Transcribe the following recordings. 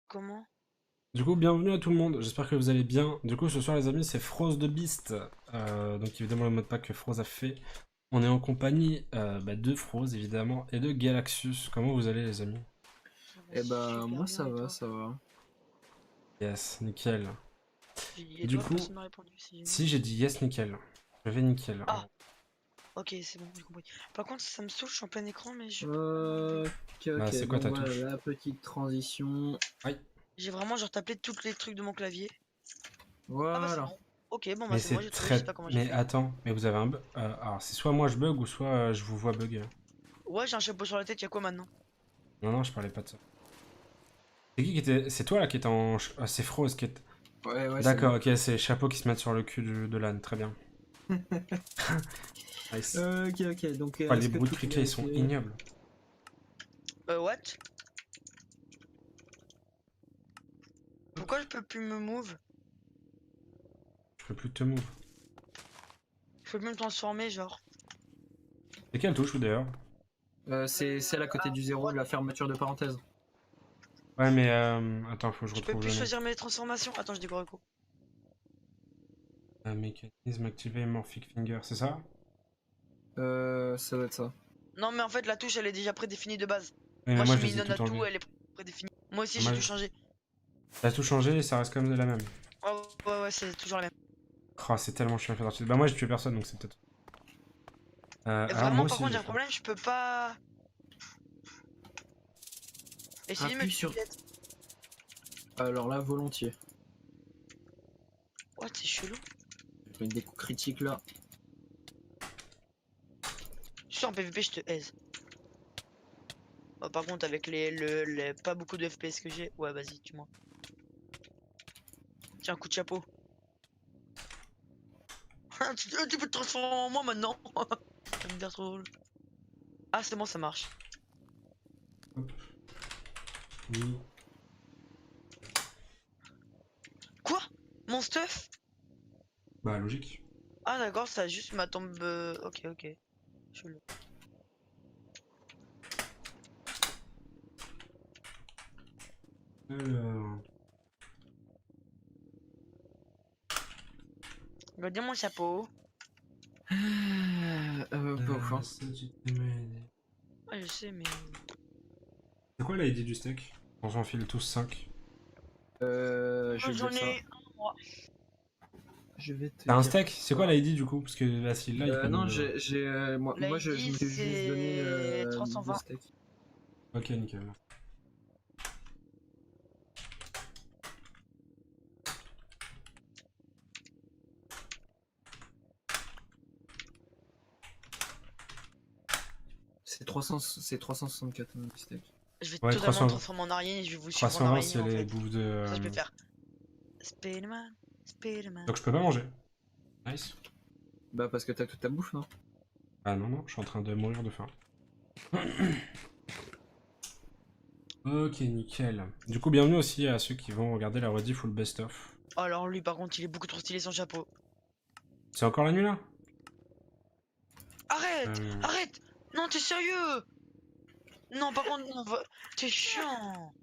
Comment? Du coup, bienvenue à tout le monde, j'espère que vous allez bien. Du coup, ce soir, les amis, c'est Froze de Beast. Donc, évidemment, le mode pack que Froze a fait. On est en compagnie de Froze, évidemment, et de Galaxius. Comment vous allez, les amis? Ça va Eh ben, super moi bien ça et va, toi? ça va. Yes, nickel. Et Du toi, coup, personne m'a répondu si j'ai dit. si j'ai dit yes, nickel. Je vais nickel, en Ah! gros. Ok, c'est bon, j'ai compris. Par contre, ça me saoule, je suis en plein écran, mais je peux pas Ok, m'enlever. Bah, ok, c'est quoi donc ta voilà touche? la petite transition. Aïe. J'ai vraiment genre tapé tous les trucs de mon clavier. Ah bah c'est Voilà. bon. Ok, bon bah Mais c'est moi, j'ai c'est trouvé, je sais très... pas comment j'ai Mais fait. attends, mais vous avez un bug... alors, c'est soit moi je bug, ou soit je vous vois bug. Ouais, j'ai un chapeau sur la tête, y'a quoi maintenant? Non, non, je parlais pas de ça. C'est qui était... C'est toi, là, qui est en... Ah, c'est Froze qui est... Ouais, c'est D'accord, moi. ok, c'est les chapeaux qui se mettent sur le cul de l'âne, très bien. Nice. Ok, donc Oh, les est-ce que bruits de tout est criquet, ils sont vérifié? ignobles. What? Pourquoi je peux plus me move? Je peux plus te move. Je peux plus me transformer, genre. C'est quelle touche, ou d'ailleurs? C'est celle à côté du zéro, Droite. la fermeture de parenthèse. Ouais, mais attends, faut que je Je peux retrouve plus le nom. choisir mes transformations. Attends, je dis gros coup. Un mécanisme activé, Morphic Finger, c'est ça? Ça doit être ça. Non, mais en fait, la touche, elle est déjà prédéfinie de base. Oui, mais Moi, moi, j'ai je mis les ai non à tout tout, enlevés. elle est prédéfinie. Moi aussi, Ah, j'ai moi, tout changé. t'as tout changé et ça reste comme la même. Ouais, ouais, c'est toujours la même. Oh, c'est tellement chiant à faire partie. Bah, moi, j'ai tué personne, donc c'est peut-être. Et Alors, moi vraiment, par aussi, contre, j'ai j'ai un fait. problème, je peux pas essayer de me Appuie sur. tuer. Alors là, volontiers. Ouais, c'est chelou. Je vais mettre des coups critiques là. Je suis en PVP, je te aise. Par contre, avec pas beaucoup de FPS que j'ai, ouais, vas-y, tue-moi. Tiens, un coup de chapeau. Tu peux te transformer en moi maintenant. Ça me dire trop drôle. Ah, c'est bon, ça marche. Hop. Oui. Quoi? Mon stuff? Bah, logique. Ah, d'accord, ça a juste ma tombe. Ok. Chelou. Alors. Regarde mon chapeau. Pas ouf, hein. Ça, tu t'es mêlé. Ouais, je sais, mais. C'est quoi l'ID du steak? On s'en file tous 5. Je vais te J'en dire ça. ai un, moi. Je vais te T'as un dire steak? C'est quoi ça. l'ID du coup? Parce que là, si là, il peut Non, nous. je L'ID, me suis juste donné c'est le 320. steak. Ok, nickel. C'est 364 le steak. Je vais Ouais, totalement me 320. transformer en araignée et je vais vous suivre en 320, araignée c'est en les fait. bouffes de. Ça, je peux faire. Spiderman, Spiderman. Donc je peux pas manger. Nice. Bah parce que t'as toute ta bouffe, non? Ah non, non, je suis en train de mourir de faim. Ok, nickel. Du coup, bienvenue aussi à ceux qui vont regarder la rediff ou le best-of. Alors lui, par contre, il est beaucoup trop stylé son chapeau. C'est encore la nuit là? Arrête! Euh, Arrête! Non, t'es sérieux? Non, par contre, non, t'es chiant.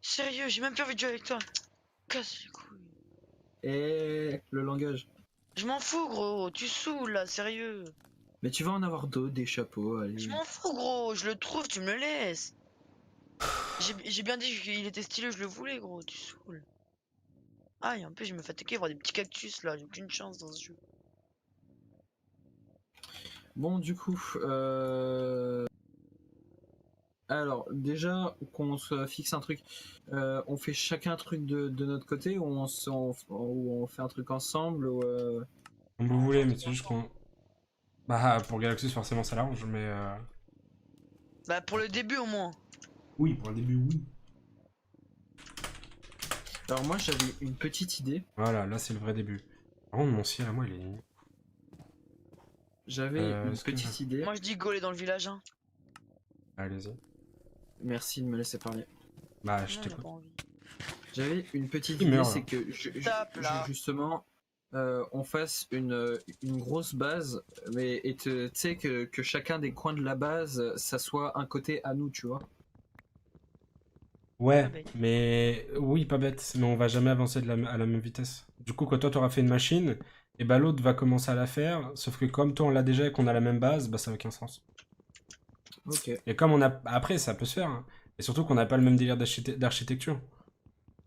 Sérieux, j'ai même plus envie de jouer avec toi. Casse les couilles. Et le langage. Je m'en fous, gros. Tu saoules, là, sérieux. Mais tu vas en avoir d'autres, des chapeaux, Je allez. m'en fous, gros. Je le trouve, tu me le laisses. J'ai bien dit qu'il était stylé, je le voulais, gros. Tu saoules. Ah, et en plus, je me fais attaquer voir des petits cactus, là. J'ai aucune chance dans ce jeu. Bon, du coup, alors déjà qu'on se fixe un truc, on fait chacun un truc de notre côté ou ou on fait un truc ensemble ou Comme vous voulez, mais c'est juste qu'on. Bah, pour Galaxy, forcément, ça l'arrange, mais. Bah, pour le début, au moins. Oui, pour le début, oui. Alors moi j'avais une petite idée. Voilà, là, c'est le vrai début. Par contre, mon ciel à moi, il est. J'avais une Est-ce que. petite idée. Moi, je dis gauler dans le village, hein. Allez-y. Merci de me laisser parler. Bah, je Non, il a t'écoute. pas envie. J'avais une petite Il idée, meurt là. c'est que Tape, là. justement on fasse une grosse base, mais tu sais que chacun des coins de la base, ça soit un côté à nous, tu vois. Ouais, Pas bête. mais oui, pas bête, mais on va jamais avancer à la même vitesse. Du coup, quand toi t'auras fait une machine, et bah l'autre va commencer à la faire, sauf que comme toi on l'a déjà et qu'on a la même base, bah ça n'a aucun sens. Ok. Et comme on a. Après, ça peut se faire, hein. Et surtout qu'on n'a pas le même délire d'architecture.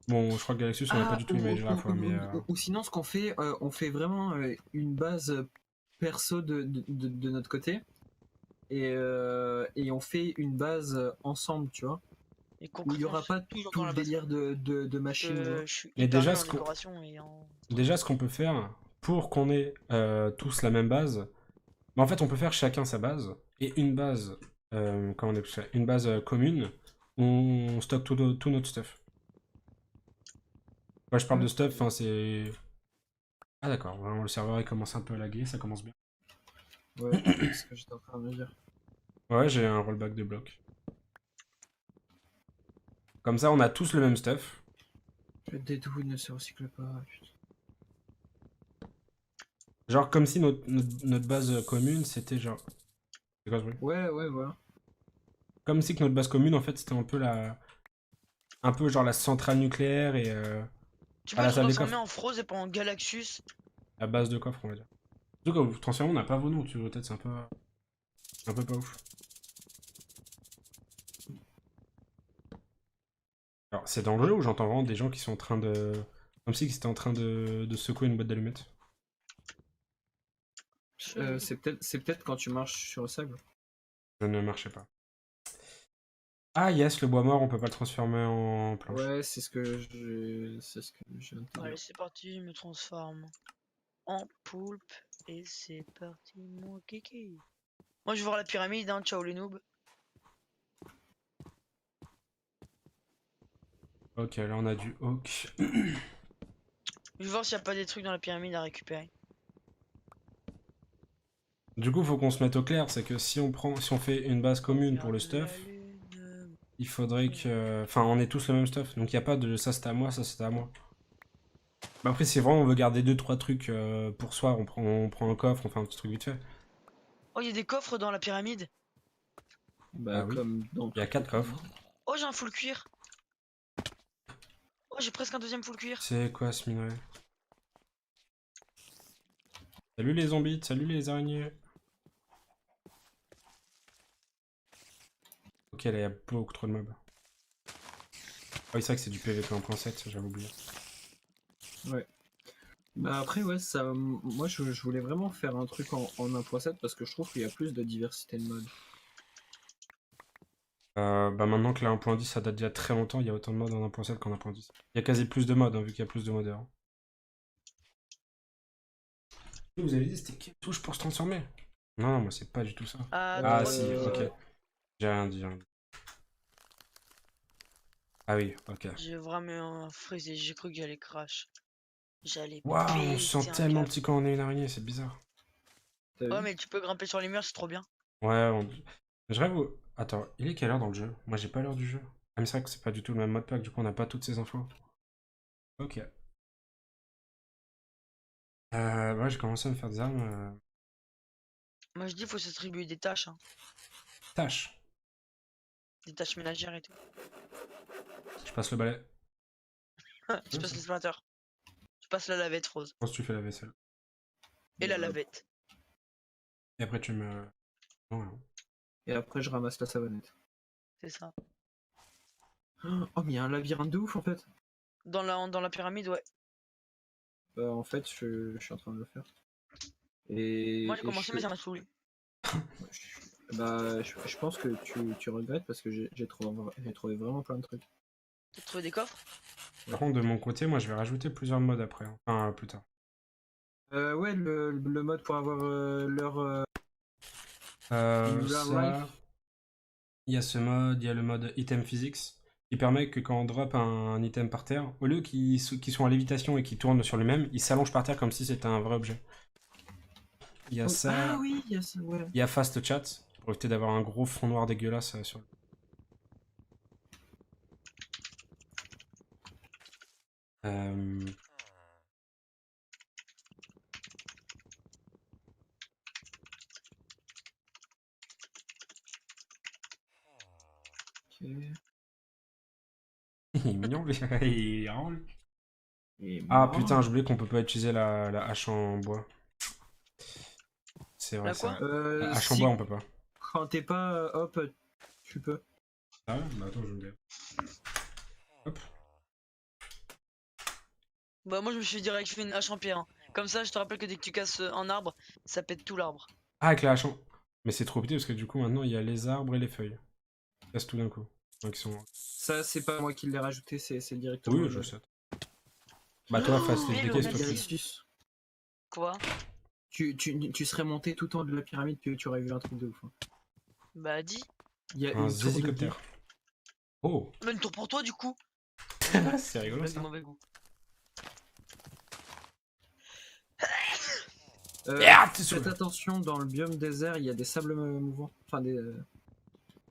Bon, je crois que Galaxus on n'a pas Ah, du tout imagé la fois, mais. ou sinon, ce qu'on fait, on fait vraiment une base perso de notre côté et on fait une base ensemble, tu vois, Et où il n'y concrètement, je aura suis pas toujours dans tout la le base. délire de machine, tu vois. Je suis Mais hyper nul en décoration et en truc. déjà, ce qu'on peut faire, pour qu'on ait tous la même base, bah, en fait, on peut faire chacun sa base, et une base, comment on appelle ça, une base commune, où on stocke tout notre stuff. Moi, je parle de stuff, enfin, c'est. Ah, d'accord, vraiment, le serveur il commence un peu à laguer, ça commence bien. Ouais, c'est ce que j'étais en train de me dire. Ouais, j'ai un rollback de bloc. Comme ça, on a tous le même stuff. Le dédouane ne se recycle pas, putain. Genre, comme si notre base commune, c'était genre. C'est quoi ce bruit? Ouais, ouais, voilà. Comme si que notre base commune, en fait, c'était un peu un peu genre la centrale nucléaire et. Tu À peux la te salle des transformer coffres. en Froze et pas en Galaxus. La base de coffre, on va dire. Surtout quand vous transformez, on n'a pas vos noms, tu vois, peut-être, c'est un peu pas ouf. Alors, c'est dans le jeu où j'entends vraiment des gens qui sont en train de. Comme si ils étaient en train de secouer une boîte d'allumettes. C'est peut-être quand tu marches sur le sable. Ça ne marchait pas. Ah, yes, le bois mort, on peut pas le transformer en planche. Ouais, c'est ce que je viens de te Allez, dire. c'est parti, je me transforme en poulpe. Et c'est parti, mon kiki. Moi, je vais voir la pyramide, hein. Ciao les noobs. Ok, là on a du hawk. Je vais voir s'il n'y a pas des trucs dans la pyramide à récupérer. Du coup, faut qu'on se mette au clair, c'est que si on fait une base commune pour le Regarde la stuff, lune. il faudrait que. Enfin, on ait tous le même stuff. Donc il n'y a pas de ça c'était à moi, ça c'était à moi. Bah après, si vraiment on veut garder deux trois trucs pour soi, on prend un coffre, on fait un petit truc vite fait. Oh, il y a des coffres dans la pyramide. Bah, Bah oui. comme dans Il y a toutes les 4 coffres. pyramides. Oh, j'ai un full cuir. Oh, j'ai presque un deuxième full cuir. C'est quoi ce minerai? Salut les zombies, salut les araignées. Ok, là il y a beaucoup trop de mobs. Ah oui, c'est vrai que c'est du PVP 1.7, j'avais oublié. Ouais. Bah après, ouais, moi je voulais vraiment faire un truc en 1.7 parce que je trouve qu'il y a plus de diversité de modes. Bah maintenant que la 1.10 ça date d'il y a très longtemps, il y a autant de modes en 1.7 qu'en 1.10. Il y a quasi plus de modes, hein, vu qu'il y a plus de modeurs. Vous avez dit c'était quelle touche pour se transformer? Non, non, moi c'est pas du tout ça. Ah, Ah 3 si, ok. Euh, J'ai rien dit, j'ai rien dit. Ah oui, ok. J'ai vraiment frisé. J'ai cru que j'allais crash. J'allais Waouh, on se péter sent un tellement câble. petit quand on est une araignée, c'est bizarre. T'as Ouais, vu? mais tu peux grimper sur les murs, c'est trop bien. Ouais, je rêve où. Attends, il est quelle heure dans le jeu? Moi j'ai pas l'heure du jeu. Ah mais c'est vrai que c'est pas du tout le même modpack, du coup on n'a pas toutes ces infos. Ok. Ouais, j'ai commencé à me faire des armes. Moi, je dis, faut s'attribuer des tâches, hein. Tâche. Des tâches ménagères et tout. Je passe le balai. Je Ouais, passe ça. l'aspirateur. Je passe la lavette rose. Je pense que tu fais la vaisselle. Et la Euh, lavette. Et après tu me. Non, non. Et après, je ramasse la savonnette. C'est ça. Oh, mais il y a un labyrinthe de ouf en fait. Dans la pyramide, ouais. Bah, en fait, je suis en train de le faire. Et, Moi, j'ai et je commencé, mais suis. ça m'a saoulé. Bah, je pense que tu regrettes parce que j'ai trouvé vraiment plein de trucs. T'as trouvé des coffres? Par contre, de mon côté, moi je vais rajouter plusieurs modes après, hein. Enfin, plus tard. Ouais, le mode pour avoir leur in real life. Ça. Il y a ce mode, il y a le mode item physics, qui permet que quand on drop un item par terre, au lieu qu'il soit en lévitation et qu'il tourne sur lui-même, il s'allonge par terre comme si c'était un vrai objet. Il y a Ah ça, oui, il y a ça, ouais. il y a fast chat, pour éviter d'avoir un gros fond noir dégueulasse sur le. Euh, Ok. Il est mignon, lui. Il est marrant, lui. Et Ah moi, putain, j'ai oublié qu'on peut pas utiliser la hache en bois. C'est vrai, La ça. quoi? La hache en si bois, on peut pas. quand t'es pas hop, tu peux. Ah ouais? Bah attends, je vais me dire. Hop. Bah moi je me suis direct fait une hache en pierre, hein. Comme ça je te rappelle que dès que tu casses un arbre, ça pète tout l'arbre. Ah, avec la hache en... Mais c'est trop pété parce que du coup, maintenant, il y a les arbres et les feuilles. Casse tout d'un coup. Donc, ils sont... Ça, c'est pas moi qui l'ai rajouté, c'est directement. Oui, je sais. Bah toi, facilite Mais des le caisses, s'il te plaît. Galaxus. Quoi? Tu serais monté tout en haut de la pyramide, tu aurais vu un truc de ouf, hein. Bah dis. Il y a Un une tour de guet. zizicoptère. Oh! Mais une tour pour toi du coup. C'est rigolo, Blague de ça. mauvais goût. Merde, t'es Faites saoulé. attention, dans le biome désert, il y a des sables mouvants. Enfin, des.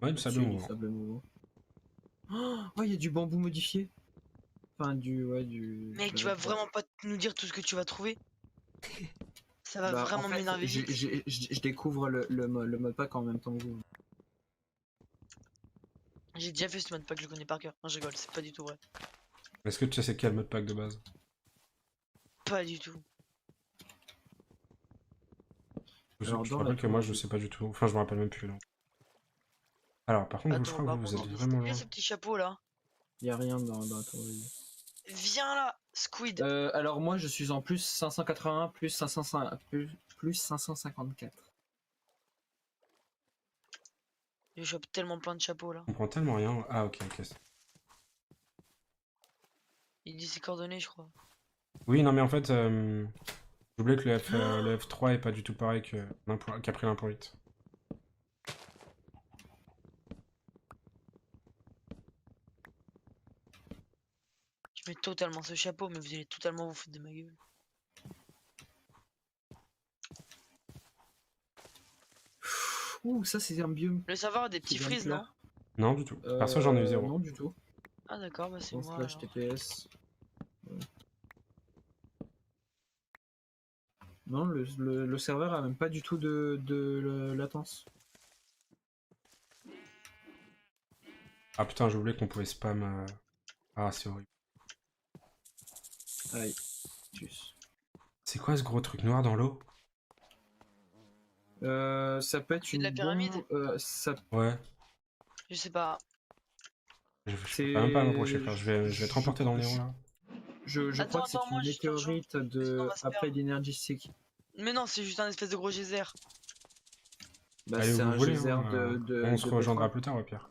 Ouais, du sable là-dessus, mouvant. des sables mouvants. Oh, il y a du bambou modifié. Enfin, du. Ouais, du. Mec, tu vas vraiment pas nous dire tout ce que tu vas trouver. Ça va Bah, en vraiment fait, m'énerver vite. je découvre le mode pack en même temps que vous. J'ai déjà fait ce mode pack, je le connais par cœur. Non, je rigole, c'est pas du tout vrai. Est-ce que tu sais c'est quel mode pack de base? Pas du tout. Alors, Je te dans la rappelle que tour moi, de je guet. sais pas du tout. Enfin, je me rappelle même plus, là. Alors, par contre, vous, je Attends, crois que par vous contre, êtes il est vraiment stylé loin. ce petit chapeau là. Il y a rien dans la tour de guet. Viens là, Squid. Alors, moi, je suis en plus 581, plus 505, plus 554. Je chope tellement plein de chapeaux là. On comprend tellement rien. Ah, ok, ok. Il dit ses coordonnées, je crois. Oui, non, mais en fait, j'oubliais que le F3 est pas du tout pareil que qu'après l'1.8. Je mets totalement ce chapeau, mais vous allez totalement vous foutre de ma gueule. Ouh, ça, c'est un biome. Le savoir a des qui petits vient de frises, non? clair. Non, du tout. Perso, j'en ai eu zéro. Non, du tout. Ah d'accord, bah c'est Dans moi slash alors. TPS. Ouais. Non, le serveur a même pas du tout de latence. Ah putain, j'ai oublié qu'on pouvait spam. Ah, c'est horrible. Aïe. Tchuss. C'est quoi ce gros truc noir dans l'eau? Ça peut être C'est de la une pyramide? bombe. Ça, Ouais. Je sais pas. Je c'est. peux même pas m'approcher, frère. Je vais te remporter dans le néant, là. Je Attends, crois que c'est attends, moi, une je te rejoins. météorite Sinon, on de va se après perdre. d'Energy Stick. Mais non, c'est juste un espèce de gros geyser. Bah, Allez où c'est vous un voulez, geyser hein, de. on se de rejoindra pétrole. plus tard, ouais, Pierre.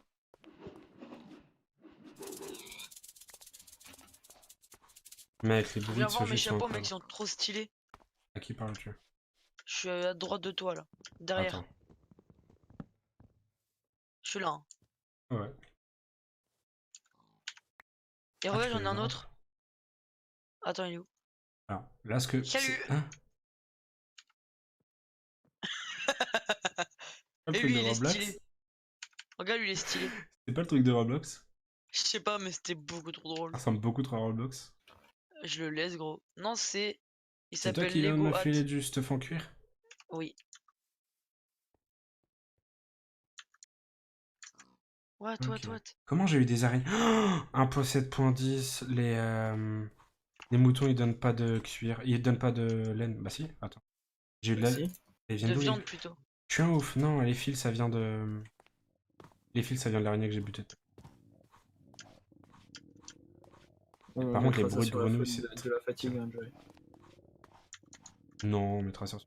Mec, les bruits Viens de ce voir mes jeu sont chapeaux, mec, ils incroyables. sont trop stylés. À qui parles-tu? Je suis à droite de toi là. Derrière. Attends. Je suis là, hein. Ouais. Et Ah, regarde, tu j'en ai fais un une autre. Attends, il est où? Alors, là, ce que... Salut. Hein? Pas le Et truc lui, de il est Roblox? stylé. Regarde, lui, il est stylé. C'est pas le truc de Roblox? Je sais pas, mais c'était beaucoup trop drôle. Ça ressemble beaucoup trop à Roblox. Je le laisse, gros. Non, c'est. Il C'est toi s'appelle qui viens de me Lego Hat. filer du stuff en cuir? Oui. What, Ok. what, what? Comment j'ai eu des araignées? Oh, Impôt 7.10, les moutons ils donnent pas de cuir, ils donnent pas de laine. Bah si, attends. J'ai eu de la... Merci. Ils viennent De d'où viande plutôt. Je suis un ouf, non, les fils ça vient de... Les fils ça vient de l'araignée que j'ai buté. On Par contre, les mettra ça bruits de sur la grenouilles, faute c'est... de la fatigue, hein, Joey. Non, on mettra ça.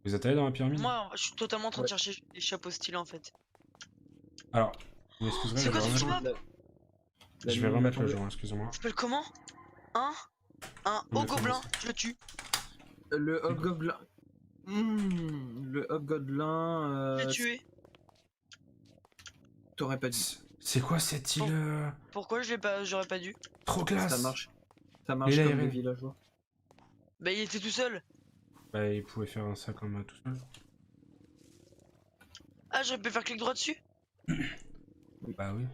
Vous êtes allé dans la pyramide? Moi, je suis totalement en train de Ouais. chercher des chapeaux stylés en fait. Alors, vous m'excuserez, C'est je quoi vais ce petit remettre... map? La Je vais nuit va remettre le tomber. jour, excusez-moi. Ça s'appelle comment? Un Je me haut fais gobelin, masser. je le tue. Le hobgoblin. Le hobgoblin. Je l'ai tué. T'aurais pas dit. C'est quoi cette île Pourquoi je l'ai pas. J'aurais pas dû? trop classe? Ça marche. Ça marche Il a comme aéré. des villageois. Bah, il était tout seul. Bah, il pouvait faire ça comme tout seul. Ah, j'aurais pu faire clic droit dessus? Bah oui.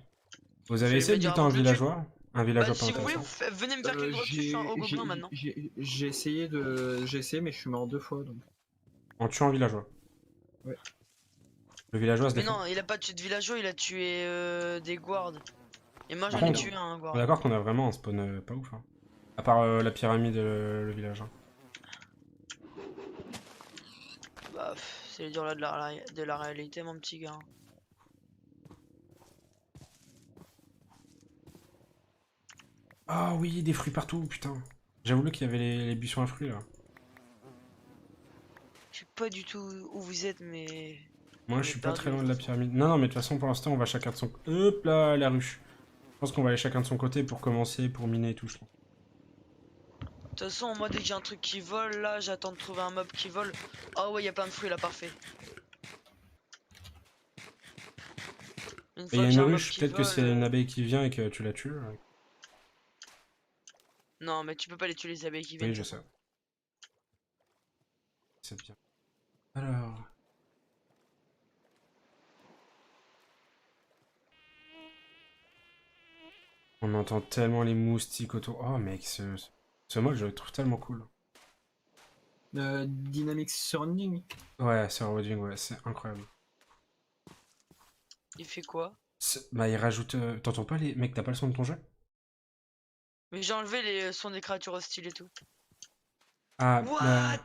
Vous avez Fallait essayé me de dire buter avant un que je le tue. villageois? Un villageois Bah, pas si vous voulez, intéressant. venez me faire clic droit dessus, je suis un haut gobelin maintenant. J'ai essayé mais je suis mort 2 fois donc. En tuant un villageois. Ouais. Le villageois se Mais défend. non, il a pas tué de villageois, il a tué des guards. Et moi Par j'en ai contre, tué un, On est quoi. d'accord qu'on a vraiment un spawn pas ouf. Hein. À part la pyramide et le village. Hein. Bah, c'est dur là de la réalité, mon petit gars. Ah oui, des fruits partout, putain. J'ai voulu qu'il y avait les buissons à fruits là. Je sais pas du tout où vous êtes, mais Moi, on je est suis pas perdu très de loin toute de la façon. pyramide. Non, non, mais de toute façon, pour l'instant, on va chacun de son... Hop là, la ruche. Je pense qu'on va aller chacun de son côté pour commencer, pour miner et tout, je pense. De toute façon, moi dès que j'ai un truc qui vole, là j'attends de trouver un mob qui vole. Ah ouais, il y a plein de fruits là, parfait. Une Et il y fois a que une j'ai un mob ruche, qui peut-être que vole. c'est une abeille qui vient et que tu la tues. Non, mais tu peux pas les tuer les abeilles qui viennent. Oui, De je toute sais. façon. C'est bien. Alors... On entend tellement les moustiques autour. Oh mec, ce mode, je le trouve tellement cool. Dynamic Surrounding. Ouais, c'est Roving, ouais, c'est incroyable. Il fait quoi? Bah, il rajoute. T'entends pas les. Mec, t'as pas le son de ton jeu? Mais j'ai enlevé les sons des créatures hostiles et tout. Ah, What?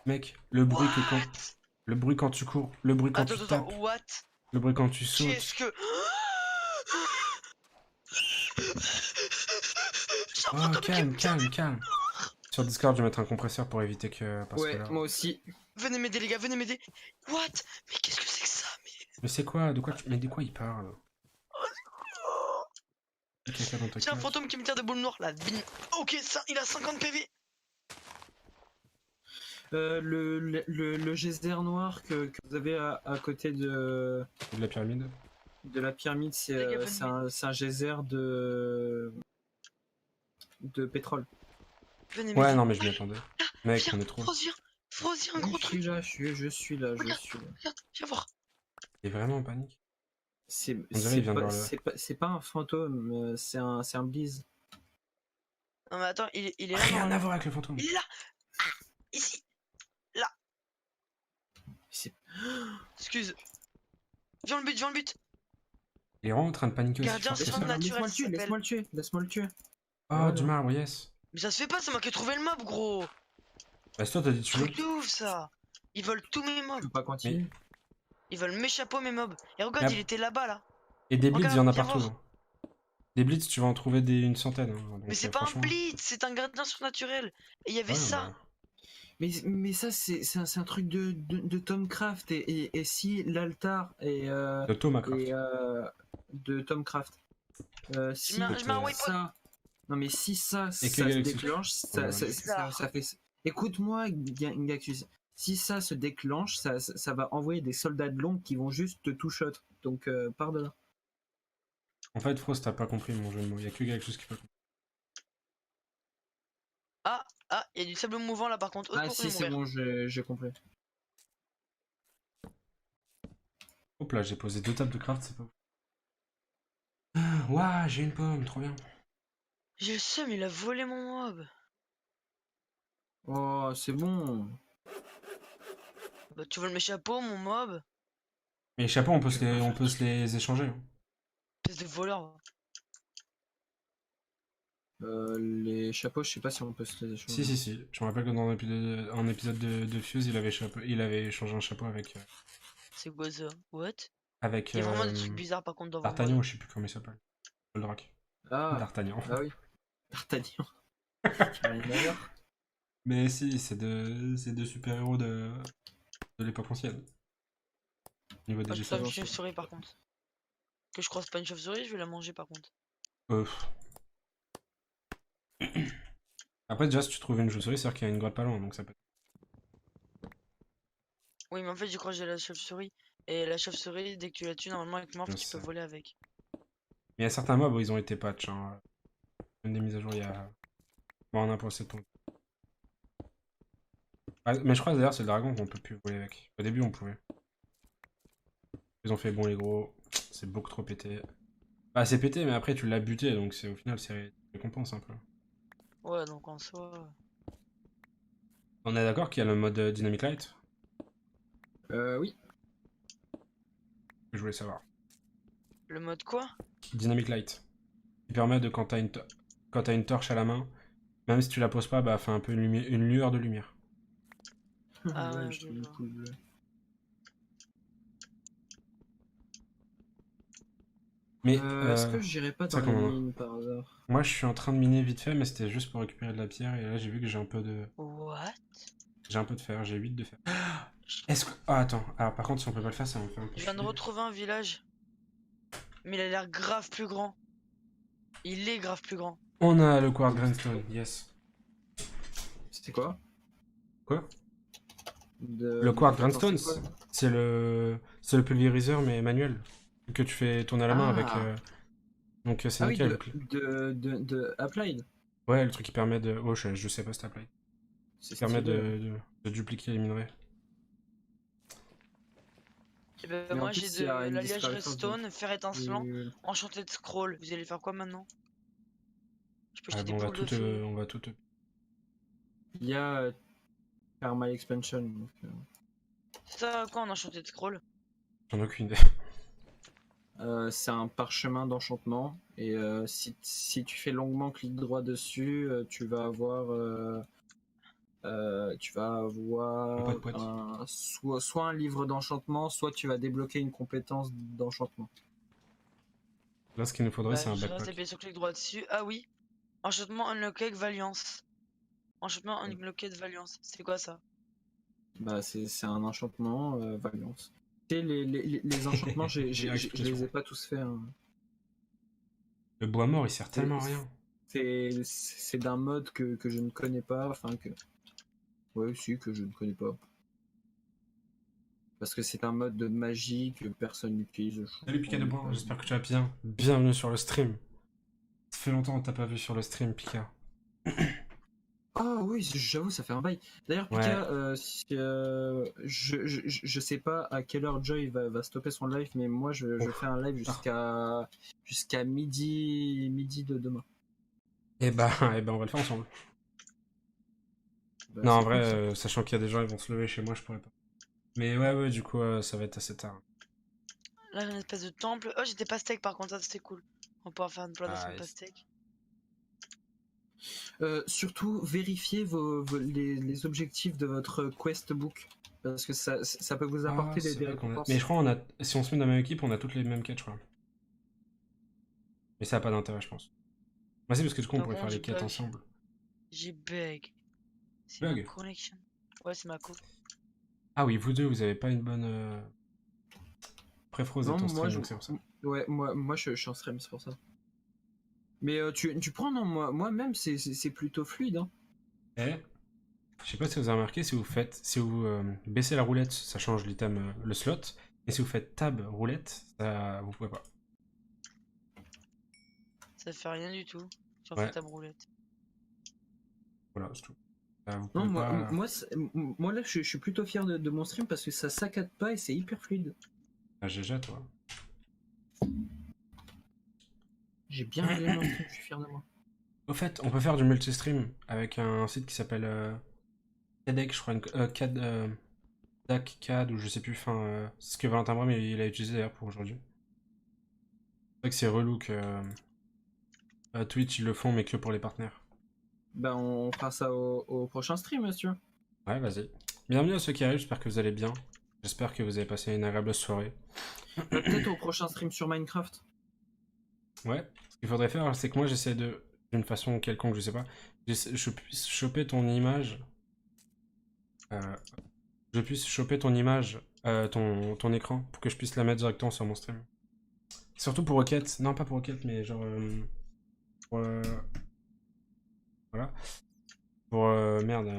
mec, le bruit que quand. What? Le bruit quand tu cours, le bruit quand tu Attends, tapes, what? le bruit quand tu Qu'est-ce sautes. que. J'ai un Oh, fantôme qui me calme, tire calme, des. calme. Sur Discord, je vais mettre un compresseur pour éviter que. Parce que Ouais, là. moi aussi. Venez m'aider, les gars, venez m'aider. What? Mais qu'est-ce que c'est que ça? Mais c'est quoi? De quoi tu. Mais de quoi il parle? Oh, Il y a quelqu'un dans ta j'ai un cage. fantôme qui me tire des boules noires là. Ok, ça, il a 50 PV. Le geyser noir que vous avez à côté De la pyramide. de la pyramide, Les gars, c'est un geyser de pétrole. venez Ouais, m'aider. non, mais je m'y attendais. Mec, Viens, on est trop. Frost, viens. Frost, viens, un Je gros suis truc. là, je suis là, je Regarde. suis là. Regarde, viens voir. Il est vraiment en panique. C'est On dirait il vient de pas, voir le. c'est pas un fantôme, c'est un Blaze. Non, mais attends, il est là, Rien à normalement. voir avec le fantôme. Il est là. Ici. Là. C'est- Excuse. Viens le but, viens le but. Il est vraiment en train de paniquer aussi Gardien fort que sans ça. naturel, Laisse-moi le ça tuer, s'appelle. laisse-moi le tuer, laisse-moi le tuer. Oh, Voilà. du marbre, yes. Mais ça se fait pas, c'est moi qui ai trouvé le mob, gros. Bah, c'est toi, t'as dit tu veux. Truc de ouf, ça. Ils volent tous mes Je mobs. peux pas continuer. Ils veulent mes chapeaux, mes mobs. Et regarde, Yep. il était là-bas, là. Et des blitz, il y en Regarde, a viens partout. voir. Hein. Des blitz, tu vas en trouver une centaine. Hein. Donc, Mais c'est pas un franchement... blitz, c'est un gardien surnaturel. Et il y avait Ouais, ça. bah... Mais ça, c'est un truc de Tom Craft. Et si l'altar est, De Tomacraft. de Tom Craft, si Je mets un waypoint. ça. Non, mais si ça Et que se Galaxy. déclenche, Voilà. ça fait. Écoute-moi, Gaxus. Si ça se déclenche, ça va envoyer des soldats de l'ombre qui vont juste te two-shot. Donc, pars de là. En fait, Frost, t'as pas compris mon jeu de mots. Il y a que quelque chose qui peut comprendre. Ah, il y a du sable mouvant là par contre. Ah, si, c'est bon, j'ai compris. Hop là, j'ai posé 2 tables de craft, c'est pas ouf. Ouah, j'ai une pomme, trop bien. J'ai le seum, il a volé mon mob. Oh, c'est bon. Bah, tu voles mes chapeaux, mon mob. Mais les chapeaux, on peut se les échanger. Hein. Espèce de voleur. Les chapeaux, je sais pas si on peut se les échanger. Si. Je me rappelle que dans un épisode de Fuse, il avait échangé un chapeau avec. C'est quoi ça? What? Avec. Il y a vraiment des trucs bizarres par contre dans vos D'Artagnan, mods. je sais plus comment il s'appelle. Goldrack. Ah, D'Artagnan. ah oui. D'Artagnan. Rien à voir. Mais si, c'est deux super-héros de l'époque ancienne. Au niveau des Ah, je dessins. tape une chauve-souris par contre. Que je croise pas une chauve-souris, je vais la manger par contre. Euh. Après, déjà, si tu trouves une chauve-souris, c'est-à-dire qu'il y a une grotte pas loin, donc ça peut. Oui, mais en fait, je crois que j'ai la chauve-souris. Et la chauve-souris, dès que tu la tues, normalement, avec mort, Je tu peux sais. voler avec. Mais il y a certains mobs où ils ont été patch. Hein. Une des mises à jour, il y a. Bon, on a pour 7 points. Ah, mais je crois d'ailleurs, c'est le dragon qu'on peut plus voler avec. Au début, on pouvait. Ils ont fait bon, les gros, c'est beaucoup trop pété. Bah, c'est pété, mais après, tu l'as buté, donc au final, c'est récompense un peu. Ouais, donc en soi. On est d'accord qu'il y a le mode Dynamic Light? Oui. Je voulais savoir. Le mode quoi? Dynamic Light. qui permet de, quand t'as une torche à la main, même si tu la poses pas, bah, fait un peu une lueur de lumière. Ah Ouais, ouais, je je trouve une vois. coupe bleue. Mais, Est-ce que j'irai pas ça dans les comment on a mines par hasard? Moi, je suis en train de miner vite fait, mais c'était juste pour récupérer de la pierre, et là, j'ai vu que What? j'ai un peu de fer, j'ai 8 de fer. Est-ce que... Ah, attends. Alors, par contre, si on peut pas le faire, ça va me faire un peu Je viens de chier. retrouver un village, mais il a l'air grave plus grand. Il est grave plus grand. On a le quartz grindstone, yes. C'était quoi? Quoi? Le quartz Attends, c'est grindstone, quoi? c'est le pulvériseur, mais manuel. Que tu fais tourner à la main avec... Ah! Donc, c'est Ah oui, nickel. de Applied. Ouais, le truc qui permet de... Oh, je sais pas si t'as play. C'est Qui permet stylé, ouais. de dupliquer les minerais. Et ben Mais en moi j'ai plus, il y de a une l'alliage disparition redstone, fer étincelant, du- enchanté de scroll. Vous allez faire quoi maintenant? Je peux Ah, jeter des bon, boules de feu. on va tout... Il y a Thermal Expansion. Donc, C'est ça quoi en enchanté de scroll? J'en ai aucune idée. c'est un parchemin d'enchantement. Et si tu fais longuement clic droit dessus, tu vas avoir Poète, poète. soit un livre d'enchantement, soit tu vas débloquer une compétence d'enchantement. Là, ce qu'il nous faudrait, Bah c'est un je reste backpack. appuyé sur clic droit dessus. Ah oui. Enchantement unlocked Valiance. Enchantement unlocked Valiance. C'est quoi ça? Bah, c'est un enchantement, Valiance. Tu sais, les enchantements, Meilleure je les explication. ai pas tous faits, hein. Le bois mort, il sert C'est tellement à rien. c'est d'un mode que je ne connais pas, enfin que. Ouais, si, que je ne connais pas. Parce que c'est un mode de magie que personne n'utilise. Salut Pika de Bois, j'espère que tu vas bien. Bienvenue sur le stream. Ça fait longtemps que t'as pas vu sur le stream, Pika. Ah oui, j'avoue, ça fait un bail. D'ailleurs, Ouais. Pika, je sais pas à quelle heure Joy va stopper son live, mais moi je Ouf. fais un live jusqu'à midi de demain. Eh ben, on va le faire ensemble. Bah, Non, en c'est vrai, cool ça. sachant qu'il y a des gens qui vont se lever chez moi, je pourrais pas. Mais ouais, du coup, ça va être assez tard. Là j'ai une espèce de temple. Oh j'étais pastèque par contre, ça c'était cool. On va pouvoir faire une plantation de Nice. pastèque. Surtout, vérifiez les objectifs de votre quest book. Parce que ça peut vous apporter C'est des vrai qu'on a... récompenses. Mais je crois si on se met dans la même équipe, on a toutes les mêmes quêtes, je crois. Mais ça a pas d'intérêt, je pense. Bah si, parce que du coup, on Par pourrait faire contre les quêtes ensemble. j'ai bug. C'est ma Bug. connexion. Ouais c'est ma co. Ah oui, vous deux, vous avez pas une bonne... Préfrose Non, est en moi, stream, donc c'est pour ça. ouais, moi je suis en stream, c'est pour ça. Mais tu prends, non, moi-même, c'est plutôt fluide, hein. Eh, je sais pas si vous avez remarqué, si vous baissez la roulette, ça change l'item, le slot. Et si vous faites tab roulette, ça, vous pouvez pas. Ça fait rien du tout. Si on Ouais. fait ta roulette. Voilà, c'est tout. Vous Non, pouvez pas... moi là, je suis plutôt fier de mon stream parce que ça saccade pas et c'est hyper fluide. Ah, GG, toi. J'ai bien réglé mon stream, je suis fier de moi. Au fait, on peut faire du multi-stream avec un site qui s'appelle Cadec, je crois, DAC, ou je sais plus, enfin, c'est ce que Valentin Brem il a utilisé d'ailleurs pour aujourd'hui. C'est vrai que c'est relou que Twitch ils le font, mais que pour les partenaires. Ben, on fera ça au prochain stream, monsieur. Ouais, vas-y. Bienvenue à ceux qui arrivent, j'espère que vous allez bien. J'espère que vous avez passé une agréable soirée. Peut-être au prochain stream sur Minecraft. Ouais, ce qu'il faudrait faire, c'est que moi j'essaie d'une façon quelconque, je sais pas, je puisse choper ton image. Je puisse choper ton image, ton écran, pour que je puisse la mettre directement sur mon stream. Surtout pour Rocket, non pas pour Rocket, mais genre pour, voilà, pour merde.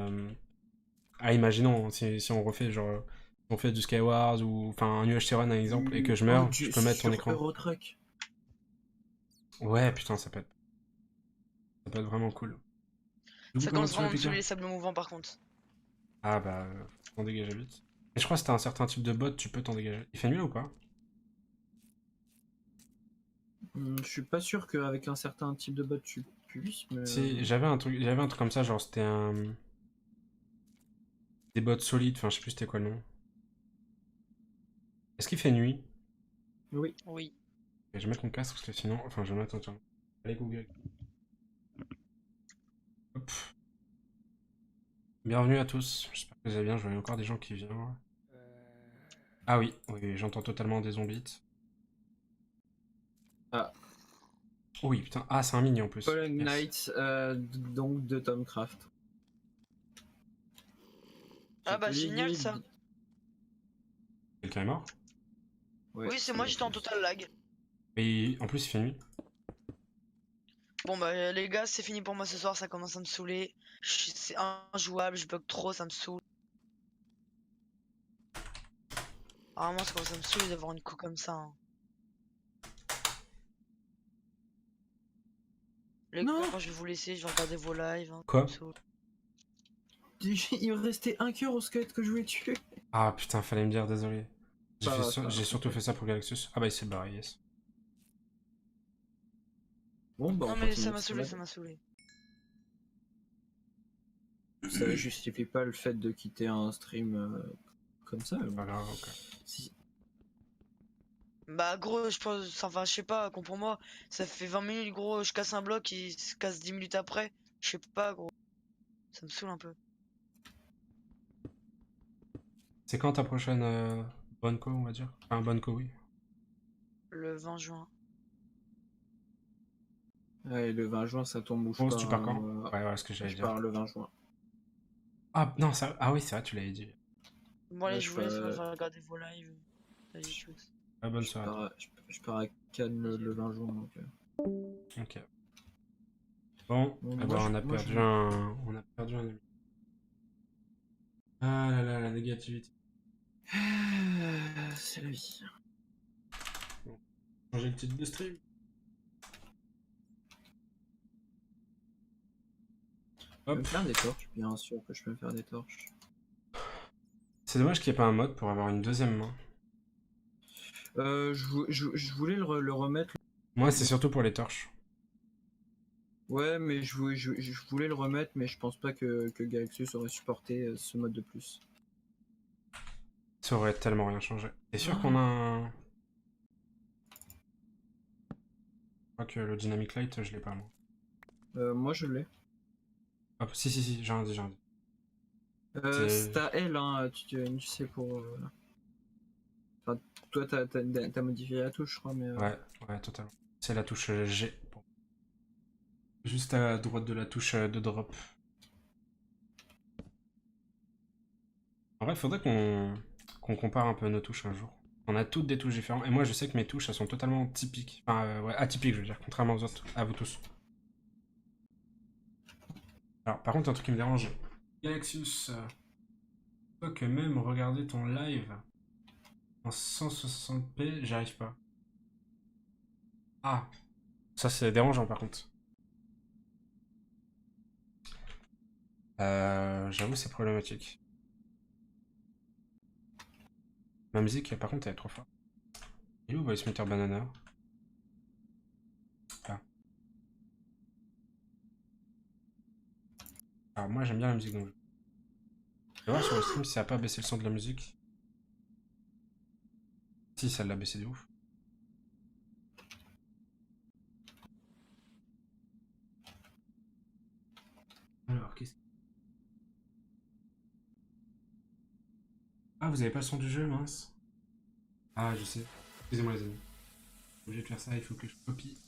Imaginons si on refait genre, on fait du Skywars ou enfin un UHC Run un exemple et que je meurs, je peux mettre ton sur écran. Eurotruck. Ouais, putain, ça peut être vraiment cool. Du coup, Ça comment commence tu vas, vraiment à me Pika? saouler les sables mouvants par contre. Ah bah, faut t'en dégager vite. Et je crois que c'était un certain type de bot, tu peux t'en dégager. Il fait nuit ou pas? Je suis pas sûr qu'avec un certain type de bot tu puisses, mais. Si, j'avais un truc comme ça, genre c'était un... Des bots solides, enfin je sais plus c'était quoi le nom. Est-ce qu'il fait nuit? Oui. Oui. Et je vais mettre mon casque parce que sinon, enfin je vais mettre un Allez Google. Hop. Bienvenue à tous, j'espère que vous allez bien, je vois encore des gens qui viennent. Ah oui, oui, j'entends totalement des zombies. Ah. Oui, putain, ah c'est un mini en plus. Fallen Yes. Knight, donc de Tom Craft. Ah bah J'ai génial dit- ça. Quelqu'un est mort? Ouais, Oui, c'est moi, j'étais en total lag. Et en plus il fait nuit. Bon bah les gars, c'est fini pour moi ce soir, ça commence à me saouler. C'est injouable, je bug trop, ça me saoule. Vraiment, ça commence à me saouler d'avoir une co comme ça. Hein. Les Non. gars, je vais vous laisser, je vais regarder vos lives. Hein, Quoi? ça me saoule. Il me restait un cœur au squelette que je voulais tuer. Ah putain, fallait me dire, désolé. J'ai surtout Ok. fait ça pour Galaxus. Ah bah il s'est barré, yes. Bon, bah, Non on mais continue ça m'a de saoulé, se ça m'a saoulé. Ça justifie pas le fait de quitter un stream comme ça. Pas grave, ok. Si... Bah gros, je pense, enfin je sais pas, comprends-moi, ça fait 20 minutes gros, je casse un bloc, il se casse 10 minutes après. Je sais pas gros, ça me saoule un peu. C'est quand ta prochaine bonne co, on va dire? Enfin, bonne co, oui. Le 20 juin. Ouais, le 20 juin, ça tombe où je Rose, pars. tu pars quand? Ouais, ouais, ce que j'allais Je dire. pars le 20 juin. Ah non, ça... ah oui, c'est vrai, tu l'avais dit. Bon allez, Ouais, je vous laisse, moi je vais regarder vos lives. Vas-y, tchuss. Ah, bonne soirée. Je pars à Cannes le 20 juin. Donc, Ok. Bon, Bon, eh ben, moi, on a perdu un... On a perdu un ami. Ah là là, la négativité. C'est la vie. Changer le titre de stream. Je peux me Hop. faire des torches, bien sûr que je peux me faire des torches. C'est dommage qu'il n'y ait pas un mode pour avoir une deuxième main. Je voulais le remettre. Moi, c'est surtout pour les torches. Ouais, mais je voulais le remettre, mais je pense pas que Galaxus aurait supporté ce mode de plus. Ça aurait tellement rien changé. T'es sûr qu'on a un... Je crois que le Dynamic Light, je l'ai pas, moi. Moi je l'ai. Hop, si, j'ai un dit. C'est à L, hein, tu sais, pour. Enfin, toi, t'as modifié la touche, je crois, mais. Ouais, totalement. C'est la touche G. Bon. Juste à droite de la touche de drop. En vrai, il faudrait qu'on compare un peu nos touches un jour. On a toutes des touches différentes. Et moi, je sais que mes touches, elles sont totalement typiques. Enfin, ouais, atypiques, je veux dire, contrairement aux autres, à vous tous. Alors, par contre, un truc qui me dérange. Galaxus, toi que même regarder ton live en 160p, j'arrive pas. Ah, ça c'est dérangeant par contre. J'avoue, c'est problématique. Ma musique, par contre, elle est trop forte. Et où Voice Meter Banana? Ah. Alors, moi j'aime bien la musique donc. Je vais voir sur le stream si ça a pas baissé le son de la musique. Si, ça l'a baissé de ouf. Alors, qu'est-ce que... Ah, vous avez pas le son du jeu, mince. Ah, je sais. Excusez-moi les amis. Je suis obligé de faire ça, il faut que je copie.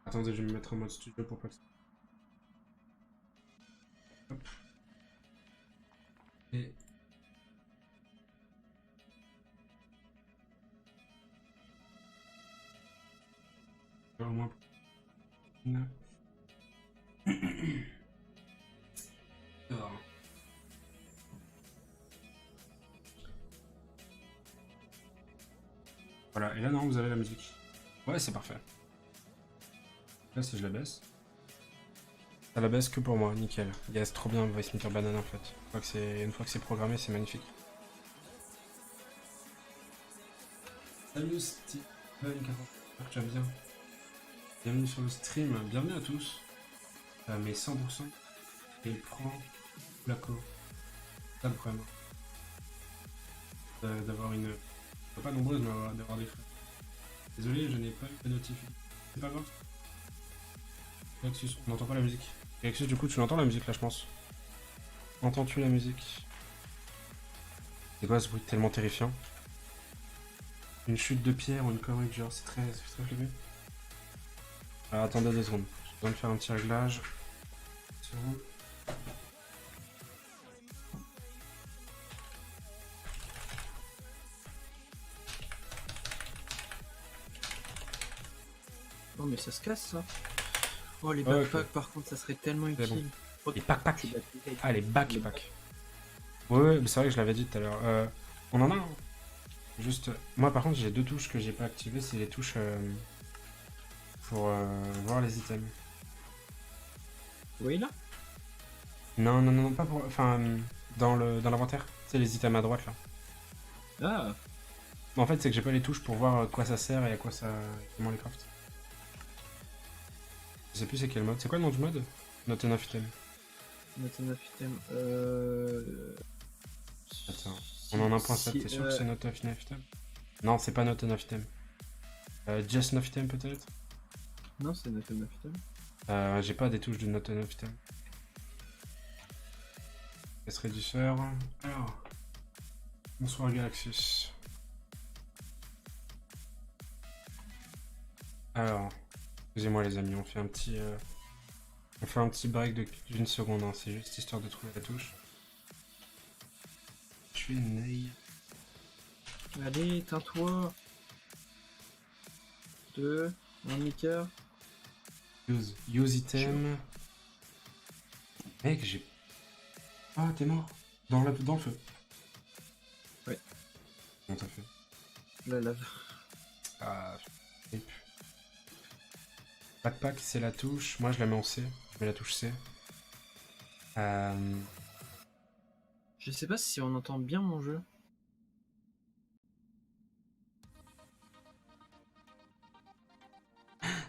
Attendez, je vais me mettre en mode studio pour pas que ça... Hop. Et... au moins... Alors. Voilà, et là non, vous avez la musique. Ouais, c'est parfait. Là, si je la baisse. Ça la baisse que pour moi, nickel. Yes, trop bien, Voice Meter Banana en fait. Une fois que c'est programmé, c'est magnifique. Salut Steven, j'espère que tu vas bien. Bienvenue sur le stream, bienvenue à tous. Mais 100%, et prends la co. Pas de problème. d'avoir une... Pas nombreuse, mais d'avoir des frais. Désolé, je n'ai pas eu de notification. C'est pas grave. Galaxus, on n'entend pas la musique. Galaxus, du coup, tu l'entends la musique là, je pense. Entends-tu la musique? C'est quoi ce bruit tellement terrifiant? Une chute de pierre ou une connerie de genre, c'est très flippé. Alors attendez 2 secondes. Je dois me faire un petit réglage. 2 secondes. Oh, mais ça se casse ça. Oh, les Ouais, backpacks, ok. par contre, ça serait tellement C'est bon. utile. Oh, Les backpacks. tu bats- Ah, les Les backpacks. Ouais, mais c'est vrai que je l'avais dit tout à l'heure. On en a un. Juste. Moi, par contre, j'ai 2 touches que j'ai pas activées. C'est les touches pour voir les items. Oui, là. Non, pas pour. Enfin, dans l'inventaire. C'est les items à droite là. Ah, En fait, c'est que j'ai pas les touches pour voir à quoi ça sert et à quoi ça. Comment les craft. Je sais plus c'est quel mode. C'est quoi le nom du mode? Not enough item. note 9 item. Attends. On en a 1.7, t'es sûr que c'est not enough item? Non, c'est pas not enough item. Just enough item peut-être? Non, c'est note 9 item. J'ai pas des touches de not enough item. S Reducer. Alors. Bonsoir Galaxus. Alors. Excusez-moi les amis, on fait un petit break d'une seconde, hein. C'est juste histoire de trouver la touche. Je suis nail. Allez, éteins-toi. 2, un Mika. Use item. Mec, j'ai... Ah, t'es mort. Dans le feu. Ouais. Comment t'as fait? La lave. Ah, rip. Backpack, c'est la touche. Moi, je la mets en C. Je mets la touche C. Je sais pas si on entend bien mon jeu.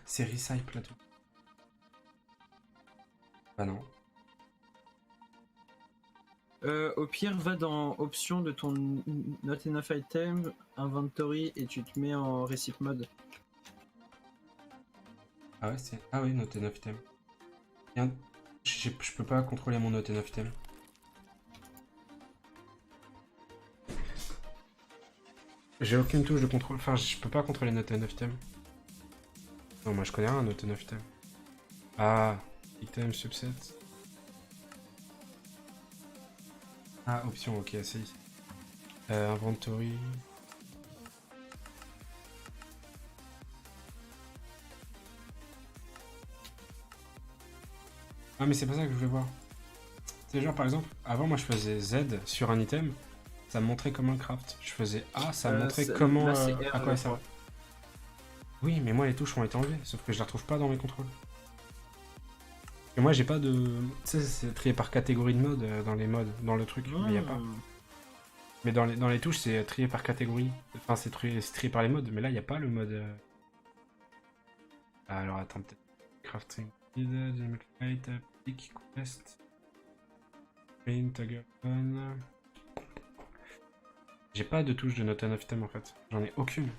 C'est Recycle, la touche. Bah non. Au pire, va dans options de ton Not Enough Item, Inventory, et tu te mets en Receipt Mode. Ah ouais, c'est... Ah oui, note 9 item. Je peux pas contrôler mon note 9 item. J'ai aucune touche de contrôle. Enfin, je peux pas contrôler note 9 item. Non, moi je connais rien, note 9 item. Ah, item subset. Ah, option, ok, c'est ici. Inventory. Ah, mais c'est pas ça que je voulais voir. C'est genre, par exemple, avant moi je faisais Z sur un item, ça me montrait comment le craft. Je faisais A, ça me montrait comment. Là, c'est à R, quoi je ça va. crois. Oui, mais moi les touches ont été enlevées, sauf que je les retrouve pas dans mes contrôles. Et moi j'ai pas de. Tu sais, c'est trié par catégorie de mode dans les modes, dans le truc, mais y a pas. Mais dans les touches, c'est trié par catégorie. Enfin, c'est trié par les modes, mais là, il n'y a pas le mode. Ah, alors, attends, peut-être. Crafting. Dynamic Light, Pick, Quest. Paint, Toggle On. J'ai pas de touche de Not Enough Item en fait. J'en ai aucune.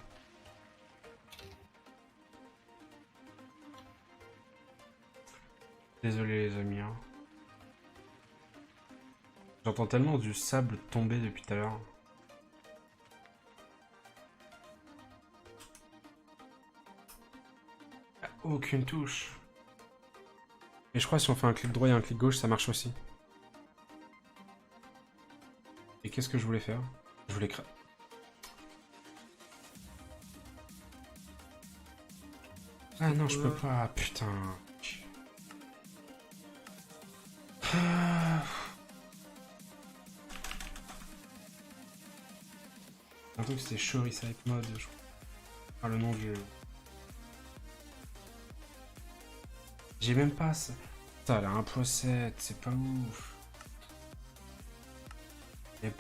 Désolé, les amis. Hein. J'entends tellement du sable tomber depuis tout à l'heure. Aucune touche. Et je crois que si on fait un clic droit et un clic gauche, ça marche aussi. Et qu'est-ce que je voulais faire? Je voulais créer... Ah non, je peux pas, putain. Un truc c'était Shory Site Mode, je crois. Ah, le nom du... J'ai même pas ça. Putain, elle a 1.7, c'est pas ouf.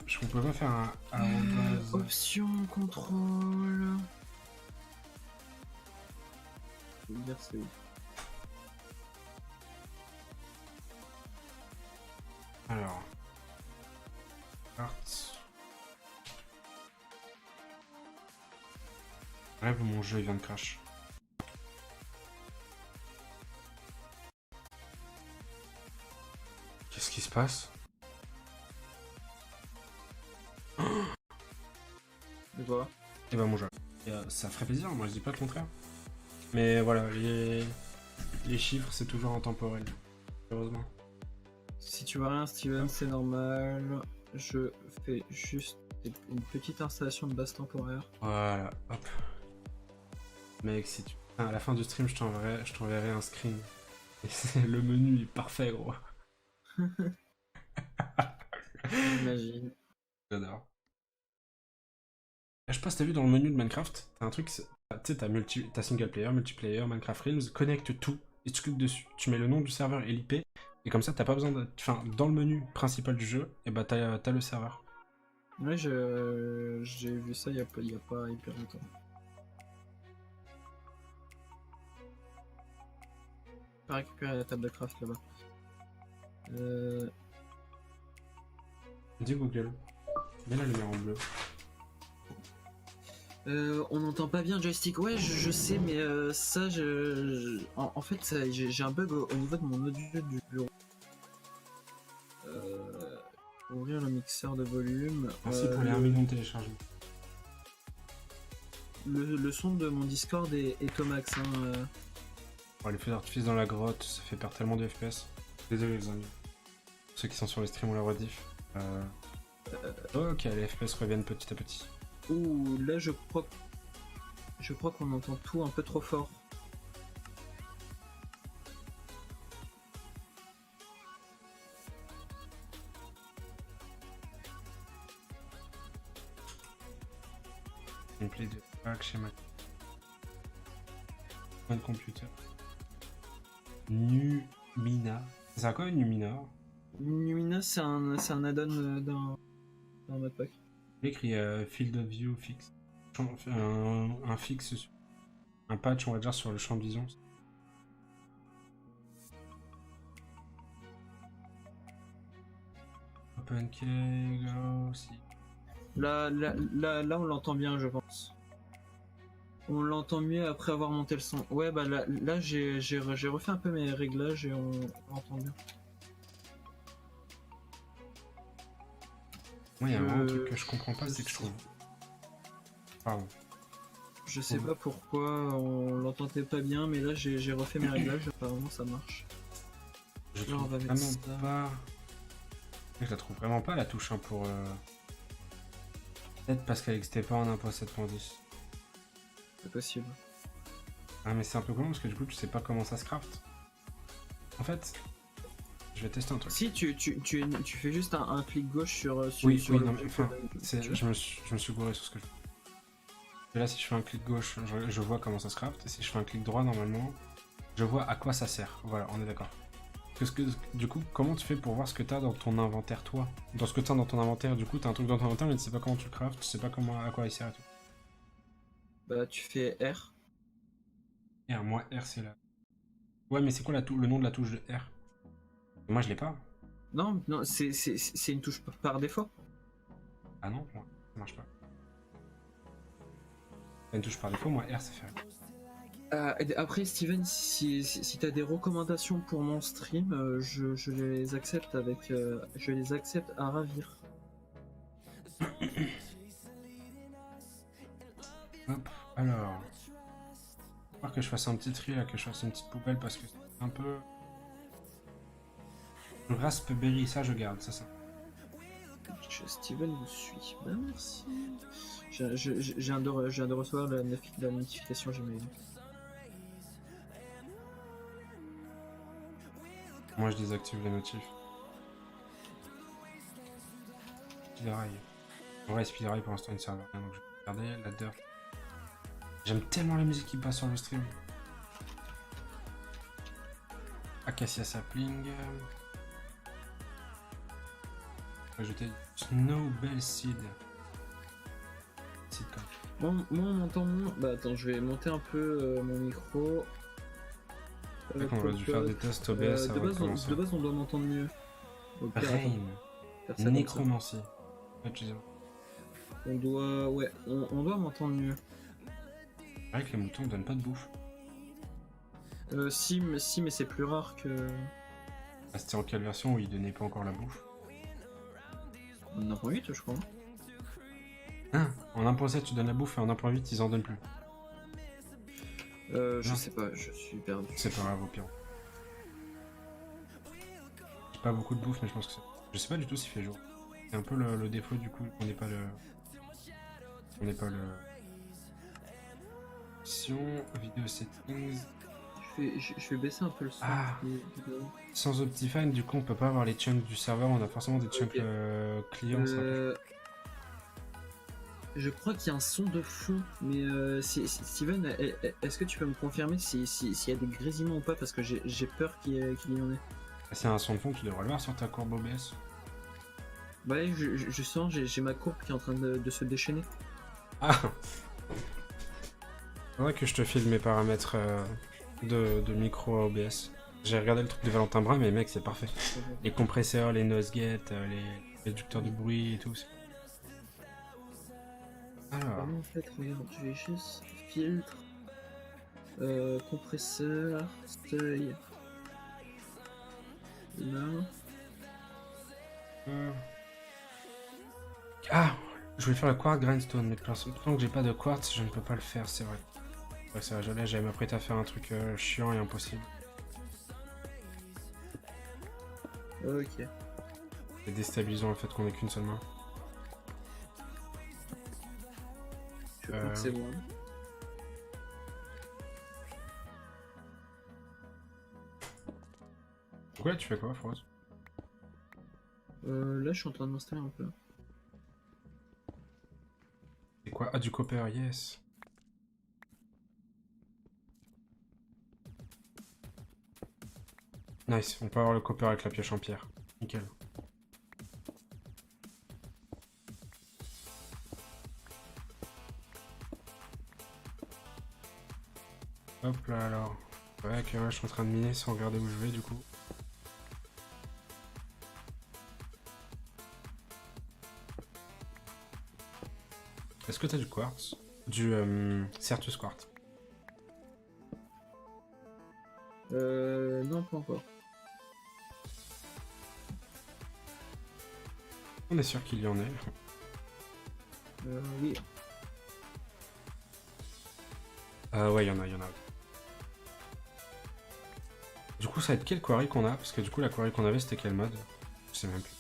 Je peux pas faire un arrobase. Option, contrôle. Je vais dire c'est où. Alors. Art. Rêve, mon jeu il vient de crash. Qu'est-ce qui se passe? Et voilà. Et bah mon jeu. Et, ça ferait plaisir, moi je dis pas le contraire. Mais voilà, les chiffres c'est toujours intemporel. Heureusement. Si tu vois rien, Steven, c'est normal. Je fais juste une petite installation de base temporaire. Voilà, hop. Mec, si tu... À la fin du stream, je t'enverrai un screen. Et le menu est parfait, gros. J'imagine. J'adore. Je sais pas si t'as vu dans le menu de Minecraft, t'as un truc, tu sais, t'as single player, multiplayer, Minecraft Realms, connecte tout, et tu cliques dessus. Tu mets le nom du serveur et l'IP, et comme ça, t'as pas besoin de... Enfin, dans le menu principal du jeu, et bah t'as le serveur. Ouais, j'ai vu ça il y a pas hyper longtemps. On va récupérer la table de craft là-bas. Dis Google. Mets la lumière en bleu. On n'entend pas bien le joystick. Ouais, je sais, mais ça, en fait, j'ai un bug au niveau de mon audio du bureau. Ouvrir le mixeur de volume. Merci pour les 1 million de téléchargements. Le son de mon Discord est au max. Hein, Oh, les feux d'artifice dans la grotte, ça fait perdre tellement de FPS. Désolé les amis. Ceux qui sont sur les streams ou la rediff. Ok, les FPS reviennent petit à petit. Ouh, là, je crois qu'on entend tout un peu trop fort. Gameplay de pack schéma. Point de computer. Numina. C'est quoi Numina? Numina, c'est un add-on d'un modpack. Il écrit Field of View fixe. Un fixe, un patch on va dire sur le champ de vision. OpenKey aussi. Là, on l'entend bien, je pense. On l'entend mieux après avoir monté le son. Ouais, bah là j'ai refait un peu mes réglages et on entend bien. Moi, il y a un truc que je comprends pas, c'est que je trouve. Pardon. Je sais pas pourquoi on l'entendait pas bien, mais là j'ai refait mes réglages, apparemment ça marche. Je Là, on trouve va mettre vraiment ça. pas. Je la trouve vraiment pas la touche hein, pour. Peut-être parce qu'elle n'existait pas en 1.7.10. C'est possible. Ah, mais c'est un peu con parce que du coup, tu sais pas comment ça se craft. En fait, je vais tester un truc. Si tu fais juste un clic gauche sur Oui, sur oui, le non, mais enfin, je me suis gouré sur ce que je fais. Et là, si je fais un clic gauche, je vois comment ça se craft. Et si je fais un clic droit, normalement, je vois à quoi ça sert. Voilà, on est d'accord. Du coup, comment tu fais pour voir ce que t'as dans ton inventaire, toi? Dans ce que t'as dans ton inventaire, du coup, t'as un truc dans ton inventaire, mais tu sais pas comment tu le craftes, tu sais pas comment, à quoi il sert et tout. Bah tu fais R. R, moi, R, c'est là. Ouais, mais c'est quoi le nom de la touche de R? Moi, je l'ai pas. Non, c'est une touche par défaut. Ah non, moi, ça marche pas. T'as une touche par défaut, moi, R, c'est faire. Après, Steven, si t'as des recommandations pour mon stream, je les accepte je les accepte à ravir. Hop, alors. Il va falloir que je fasse un petit tri là, que je fasse une petite poubelle parce que c'est un peu. Le raspberry, ça je garde, ça. Steven vous suit. Bah merci. Je viens de recevoir la notification Gmail. Moi je désactive les notifs. Speederail. En vrai, Speederail pour l'instant il ne sert à rien donc je vais regarder ladder. J'aime tellement la musique qui passe sur le stream. Acacia Sapling. On va ajouter Snowbell Seed. Seed quoi. Moi on m'entend moins. Bah attends, je vais monter un peu mon micro. On va dû faire des tests OBS avant de commencer. De base on doit m'entendre mieux. Au pire, Rain. faire ça comme ça. Nécromancie. On doit m'entendre mieux. C'est vrai que les moutons donnent pas de bouffe. Si, mais c'est plus rare que. Ah, c'était en quelle version où ils donnaient pas encore la bouffe? On en a 8, je crois. Hein? En 1.7 tu donnes la bouffe et en 1.8 ils en donnent plus. Je Non. sais pas, je suis perdu. C'est pas grave au pire. J'ai pas beaucoup de bouffe mais je pense que c'est... Je sais pas du tout s'il fait jour. C'est un peu le défaut du coup qu'on n'est pas le... On n'est pas le... Option, vidéo settings... Je vais baisser un peu le son. Ah. du- Sans Optifine, du coup, on peut pas avoir les chunks du serveur, on a forcément des chunks Ok. clients. c'est un peu Je crois qu'il y a un son de fond, mais Steven, est-ce que tu peux me confirmer s'il y a des grésillements ou pas, parce que j'ai peur qu'il y en ait. C'est un son de fond, tu devrais le voir sur ta courbe OBS. Bah ouais, je sens, j'ai ma courbe qui est en train de se déchaîner. Ah! Faudrait que je te file mes paramètres de micro à OBS. J'ai regardé le truc de Valentin Brun, mais mec, c'est parfait. Les compresseurs, les noise gate, les réducteurs de bruit et tout. Alors, En fait, regarde, je vais juste filtre, compresseur, seuil. Là. ah! Je voulais faire le quartz grindstone, mais tant que j'ai pas de quartz, je ne peux pas le faire, c'est vrai. Ouais, c'est vrai, j'allais m'apprêter à faire un truc chiant et impossible. Ok. C'est déstabilisant le fait qu'on ait qu'une seule main. Je crois que c'est bon. Donc là, tu fais quoi, Froze? Là, je suis en train de m'installer un peu. C'est quoi? Ah, du copper, yes. Nice, on peut avoir le copper avec la pioche en pierre. Nickel. Hop là alors. Ouais, ok, ouais, je suis en train de miner sans regarder où je vais du coup. Est-ce que t'as du quartz? Du Certus quartz. Non, pas encore. On est sûr qu'il y en ait. Oui. Ouais, il y en a. Du coup, ça va être quelle quarry qu'on a? Parce que du coup, la quarry qu'on avait, c'était quel mode? Je sais même plus.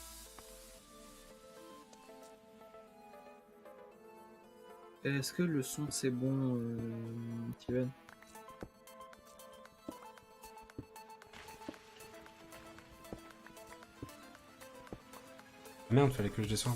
Est-ce que le son c'est bon, Steven? Merde, fallait que je descende.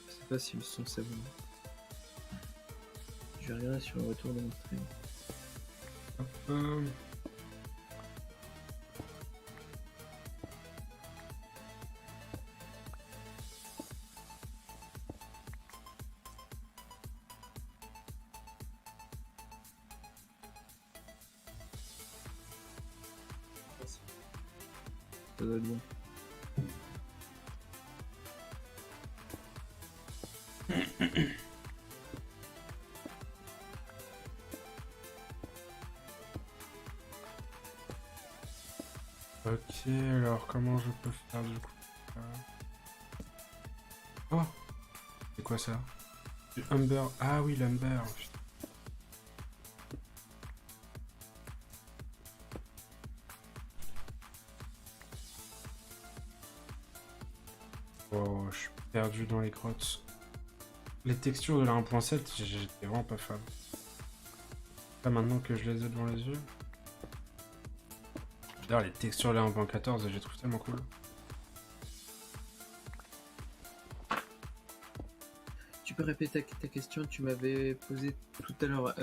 Je sais pas si le son c'est bon. Je vais regarder sur le retour de mon stream. Hop. Ça doit être bon. Ok, alors comment je peux faire du coup? Oh! C'est quoi ça? Du Humber. Ah oui, l'Humber. Putain. Oh, je suis perdu dans les grottes. Les textures de la 1.7, j'étais vraiment pas fan. Là, maintenant que je les ai devant les yeux. D'ailleurs, les textures de la 1.14, je les trouve tellement cool. Tu peux répéter ta question, tu m'avais posé tout à l'heure.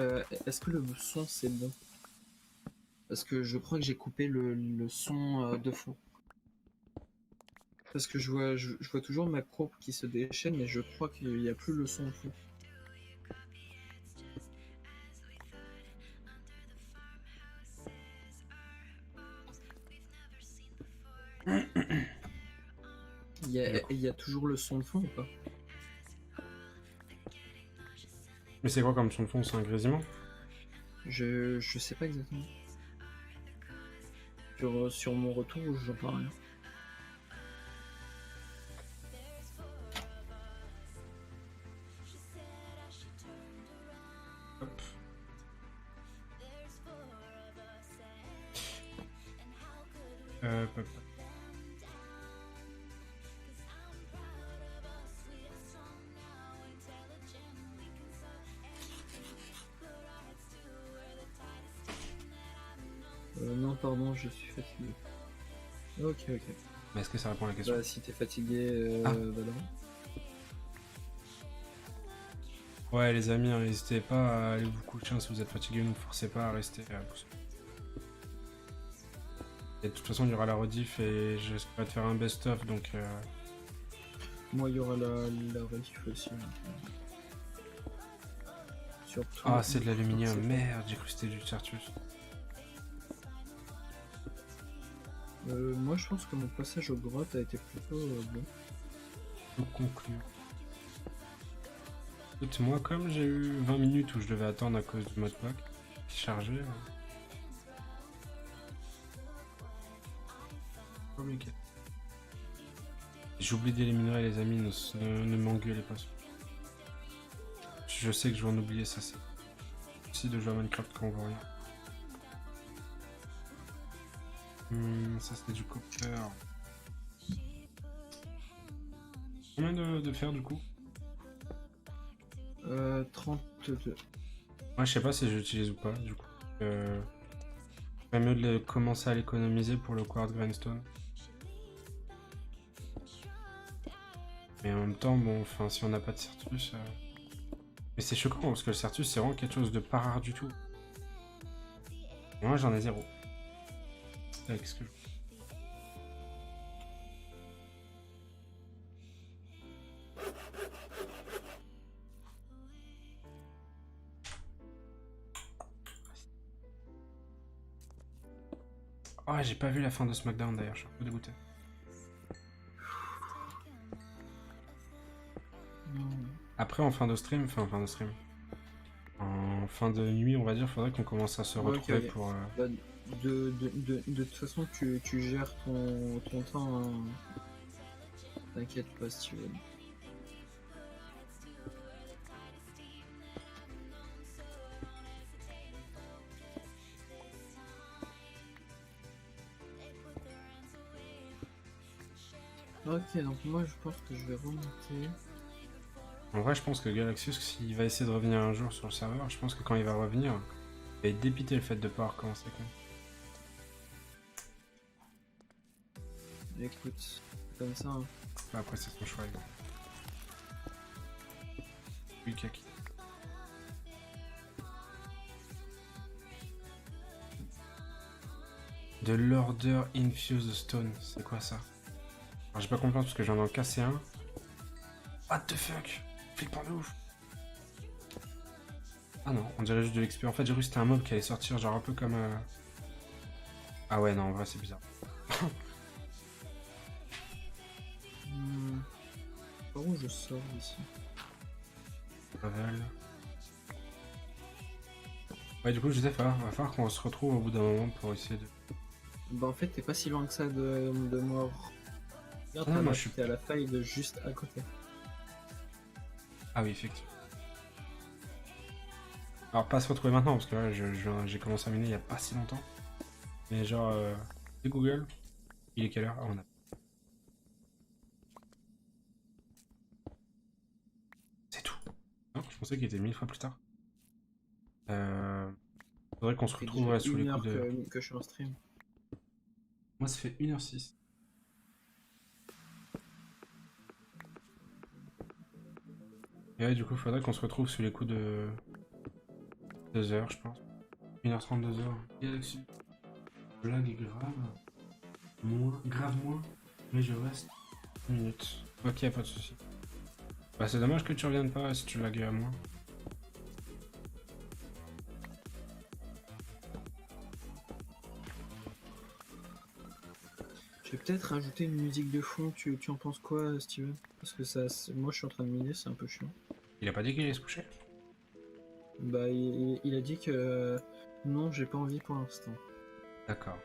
Est-ce que le son c'est bon? Parce que je crois que j'ai coupé le son de fond. Parce que je vois toujours ma courbe qui se déchaîne, mais je crois qu'il n'y a plus le son de fond. Il y a toujours le son de fond ou pas? Mais c'est quoi comme son de fond? C'est un grésillement? Je sais pas exactement. Sur mon retour, j'entends rien. Hop. Hop, hop. Non, pardon, je suis fatigué. Ok. Mais est-ce que ça répond à la question? Bah, si t'es fatigué, Ah. bah non. Ouais, les amis, hein, n'hésitez pas à aller vous coucher si vous êtes fatigué, ne vous forcez pas à rester. Et de toute façon, il y aura la rediff et j'espère de faire un best-of, donc... Moi, il y aura la rediff aussi. Surtout. Ah, c'est de l'aluminium, merde, j'ai cru que c'était du Certus. Moi, je pense que mon passage aux grottes a été plutôt bon. Pour conclure. Écoute, moi, comme j'ai eu 20 minutes où je devais attendre à cause du modpack qui chargeait... Oh, mais j'ai oublié d'éliminer les amis, ne m'engueulez pas. Je sais que je vais en oublier, ça c'est... aussi de jouer à Minecraft quand on voit rien. Ça c'était du copper. Combien de fer du coup? 32. Ouais, je sais pas si j'utilise ou pas du coup. C'est mieux de commencer à l'économiser pour le quartz grindstone. Mais en même temps, bon, enfin, si on n'a pas de Certus... Mais c'est choquant parce que le Certus c'est vraiment quelque chose de pas rare du tout. Moi j'en ai 0. Qu'est-ce que je... Oh, j'ai pas vu la fin de SmackDown d'ailleurs, je suis un peu dégoûté. Après en fin de stream, en fin de nuit on va dire, faudrait qu'on commence à se retrouver ok. pour... Bah, de toute façon, tu gères ton temps. Hein. T'inquiète pas si tu veux. Ok, donc moi je pense que je vais remonter. En vrai je pense que Galaxius, s'il va essayer de revenir un jour sur le serveur, je pense que quand il va revenir, il va être dépité le fait de pas recommencer quoi. Écoute, comme ça. Hein. Après c'est son choix. Oui, Kaki. De l'Order Infused Stone, c'est quoi ça? Alors j'ai pas compris parce que j'en ai en cassé un. What the fuck? Flippant de ouf. Ah non, on dirait juste de l'XP. En fait j'ai cru que c'était un mob qui allait sortir genre un peu comme... Ah ouais non en vrai c'est bizarre. Par où je sors d'ici? Level. Ouais du coup je disais, va falloir qu'on se retrouve au bout d'un moment pour essayer de... Bah en fait t'es pas si loin que ça de moi. Regarde, Ah, moi je suis... t'es à la faille de juste à côté. Ah oui effectivement. Alors pas se retrouver maintenant parce que là j'ai commencé à miner il y a pas si longtemps. Mais genre... C'est Google. Il est quelle heure? Ah on a... C'est tout. Non, je pensais qu'il était 1000 fois plus tard. Faudrait qu'on se retrouve sous les coups de... que je suis en stream. Moi ça fait 1h06. Et ouais du coup faudrait qu'on se retrouve sous les coups de... 2h je pense. 1h32. Galaxy. Blague grave. Moins. Grave moins. Mais je reste 1 minute. Ok, pas de soucis. Bah, c'est dommage que tu reviennes pas si tu lagues à moi. Je vais peut-être rajouter une musique de fond. Tu en penses quoi, Steven? Parce que ça, moi, je suis en train de miner, c'est un peu chiant. Il a pas dit qu'il allait se coucher? Bah, il a dit que non, j'ai pas envie pour l'instant. D'accord.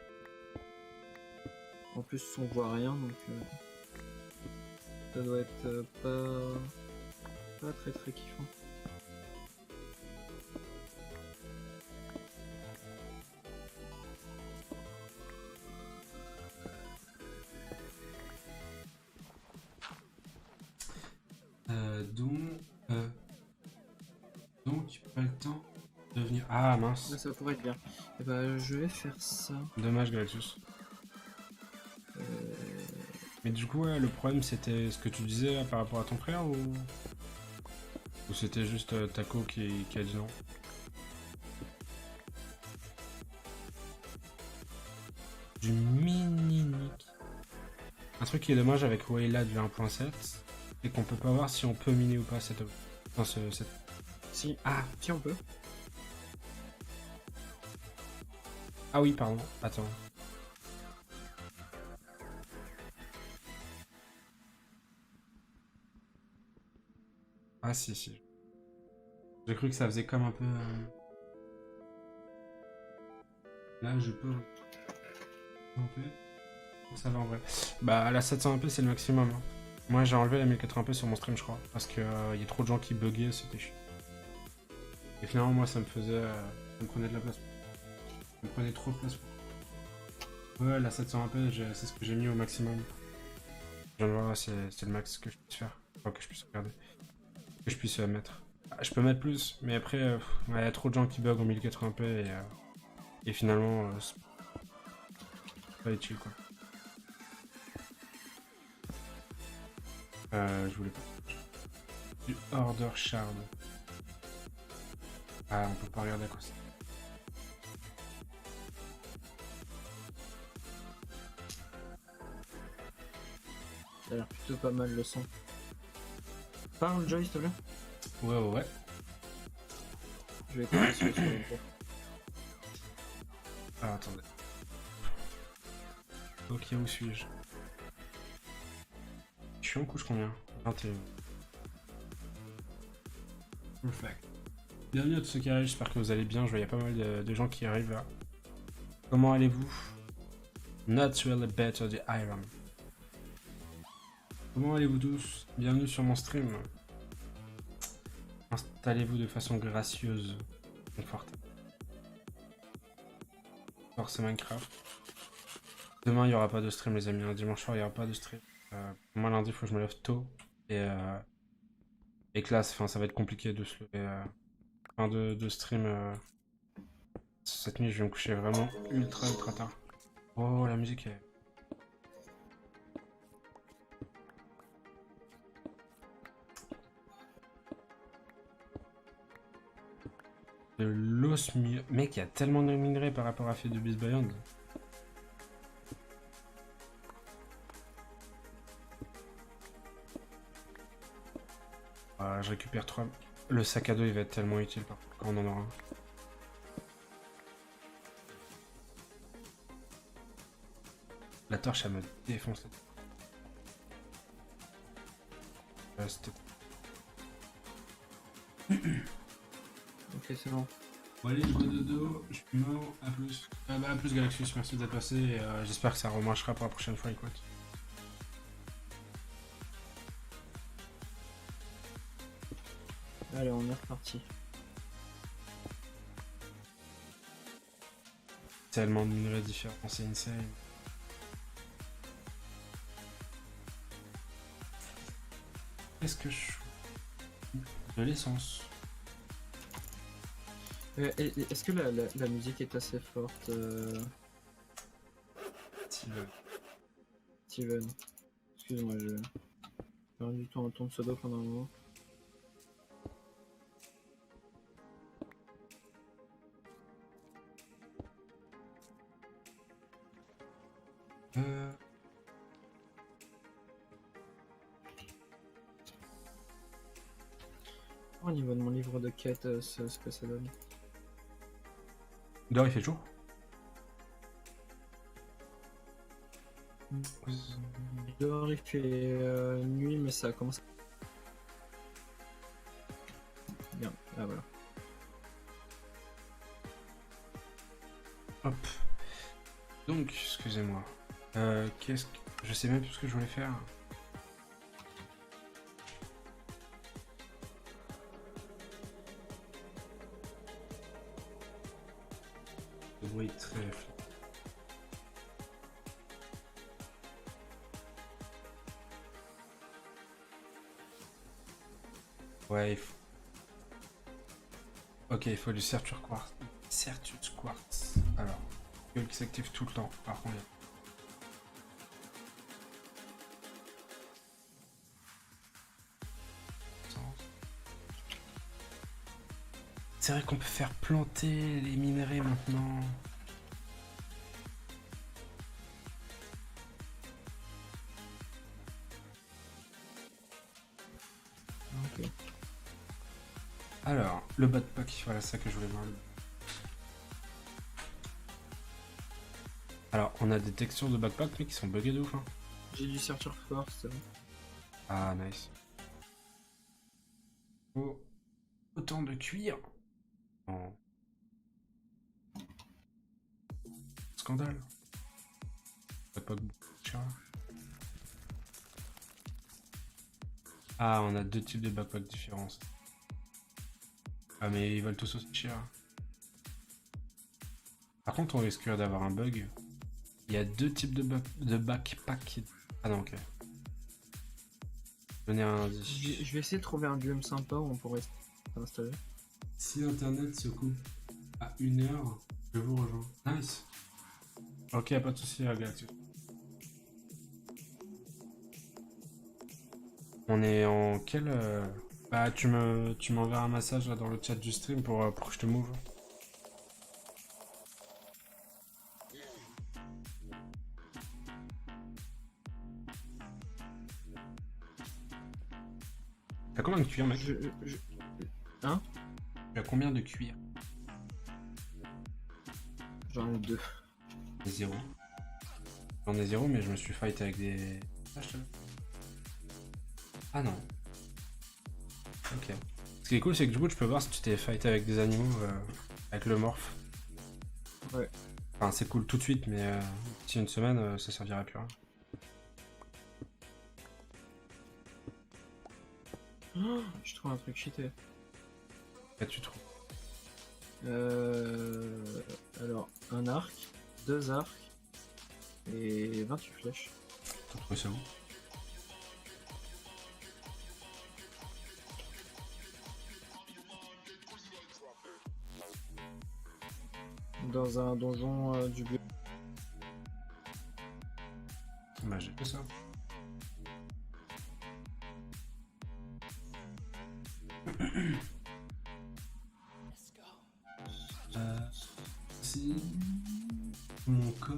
En plus, on voit rien, donc ça doit être pas très très kiffant. Donc, donc, pas le temps de venir. Ah mince. Là, ça pourrait être bien. Et bah, je vais faire ça. Dommage, Galactus. Euh, Mais du coup, ouais, le problème c'était ce que tu disais là, par rapport à ton frère ou c'était juste Taco qui a dit non? Du mini-nick. Un truc qui est dommage avec Wayla du 1.7, c'est qu'on peut pas voir si on peut miner ou pas cette. Enfin, cette... Si, Ah, si on peut. ah oui, pardon. Attends. Ah si, si. J'ai cru que ça faisait comme un peu... Là, je peux... Un peu. Ça va en vrai. Bah, la 720p, c'est le maximum. Hein. Moi, j'ai enlevé la 1080p sur mon stream, je crois. Parce que y a trop de gens qui buggaient, c'était chiant. Et finalement, moi, ça me faisait... ça me prenait de la place. Ça me prenait trop de place. Ouais, la 720p, c'est ce que j'ai mis au maximum. Je viens de voir, c'est le max que je puisse faire. Enfin, que je puisse regarder. Que je puisse mettre. Ah, je peux mettre plus, mais après, il y a trop de gens qui bug en 1080p et finalement, c'est pas utile quoi. Je voulais pas. Du Order Shard. Ah, on peut pas regarder à quoi c'est. Ça a l'air plutôt pas mal le son. Parle, Joy, s'il te plaît. Ouais. Je vais écouter sur le son. Ah, attendez. Ok, où suis-je? Je suis en couche combien? 21. Perfect. Bienvenue à tous ceux qui arrivent, j'espère que vous allez bien. Je vois il y a pas mal de gens qui arrivent là. Comment allez-vous? Not really better the iron. Comment allez-vous tous? Bienvenue sur mon stream. Installez-vous de façon gracieuse, confortable. Force Minecraft. Demain il n'y aura pas de stream les amis, un dimanche soir il n'y aura pas de stream. Moi lundi il faut que je me lève tôt et que là ça va être compliqué de se lever de stream. Cette nuit je vais me coucher vraiment ultra tard. Oh la musique est... De l'osmio... Mec, il y a tellement de minerais par rapport à Fate de Beast Beyond. Je récupère 3... Le sac à dos, il va être tellement utile par contre, quand on en aura un. La torche, elle me défonce. C'était... Ok, c'est bon. Bon allez, je vais dodo, je suis mort, à plus. À plus Galaxus, merci d'être passé et j'espère que ça remarchera pour la prochaine fois, écoute. Allez, on est reparti. Tellement de minerais différents, c'est insane. Qu'est-ce que je... De l'essence. Est-ce que la musique est assez forte, Steven? Excuse-moi, j'ai perdu ton pseudo pendant un moment. Euh, Au niveau de mon livre de quête, ce que ça donne. Dehors, il fait chaud. Dehors, il fait nuit, mais ça commence. Bien, ah voilà. Hop. Donc, excusez-moi. Qu'est-ce que... Je sais même plus ce que je voulais faire. Le bruit est très... Ouais, il faut... Ok, il faut du Certus Quartz. Certus Quartz. Alors, gueule qui s'active tout le temps. Par contre, c'est vrai qu'on peut faire planter les minerais maintenant. Ok. Alors, le backpack, voilà ça que je voulais voir. Alors, on a des textures de backpack mais qui sont buggées de ouf. Hein. J'ai du Searcher Force, c'est bon. Ah, nice. Oh, autant de cuir. Oh. Scandale. Backpack cher. Ah, on a deux types de backpack différents. Ah, mais ils valent tous aussi cher. Par contre, on risque d'avoir un bug. Il y a deux types de backpack. Ah non, ok. Donner un indice. Je vais essayer de trouver un biome sympa où on pourrait s'installer. Si internet se coupe à 1h, je vous rejoins. Nice. Ok, pas de soucis, Galactus. On est en quel... Bah, tu m'enverras un message là dans le chat du stream pour que je te move. T'as combien de cuir, mec? Hein? Tu as combien de cuir? J'en ai 2. Zéro. J'en ai zéro, mais je me suis fight avec des... Ah non. Ok. Ce qui est cool, c'est que du coup, tu peux voir si tu t'es fighté avec des animaux avec le morph. Ouais. Enfin, c'est cool tout de suite, mais d'ici une semaine, ça servira plus à rien. Oh, je trouve un truc cheaté. Qu'as-tu tu trouves? Alors, un arc, 2 arcs et 28 flèches. T'as trouvé ça où? Dans un donjon du bleu. Bah, j'ai fait ça. Si mon corps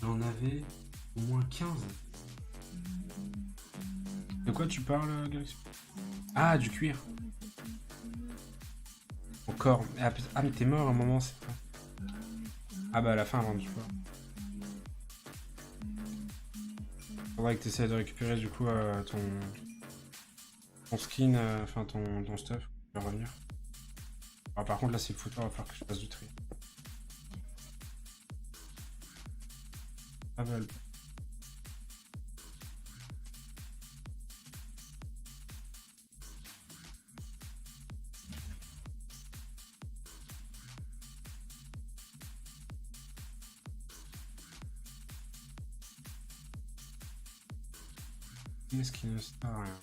j'en avais au moins 15. De quoi tu parles, Galaxy? Ah, du cuir. Encore. Ah, mais t'es mort à un moment, c'est pas. Ah bah à la fin avant du coup. Faudrait que tu essaies de récupérer du coup ton skin, enfin ton stuff, pour revenir. Alors, par contre là c'est foutu, il va falloir que je fasse du tri. Ah bah, qu'est-ce qui ne sert à rien?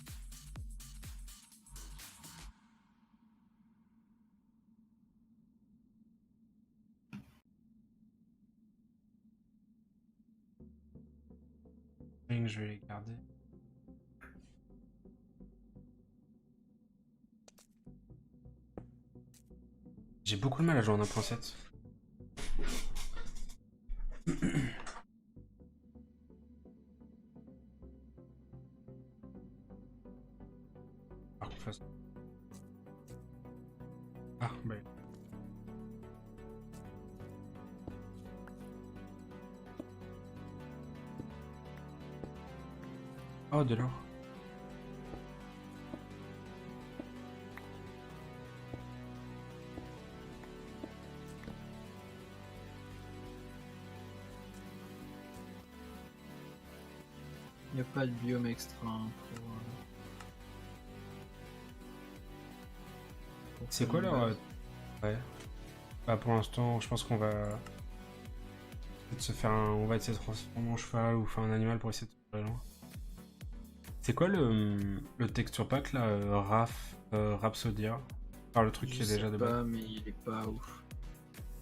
Je vais les garder. J'ai beaucoup de mal à jouer en 1.7. Ah, bah. Oh, de l'or. Il n'y a pas de biome extra hein, pour C'est faire quoi une leur... base. Ouais. Bah, pour l'instant, je pense qu'on va... se faire un... On va essayer de transformer en cheval ou faire un animal pour essayer de faire loin. C'est quoi le texture pack là, Rhapsodia? Enfin, le truc Je qui est sais déjà de pas, base. mais il est pas ouf.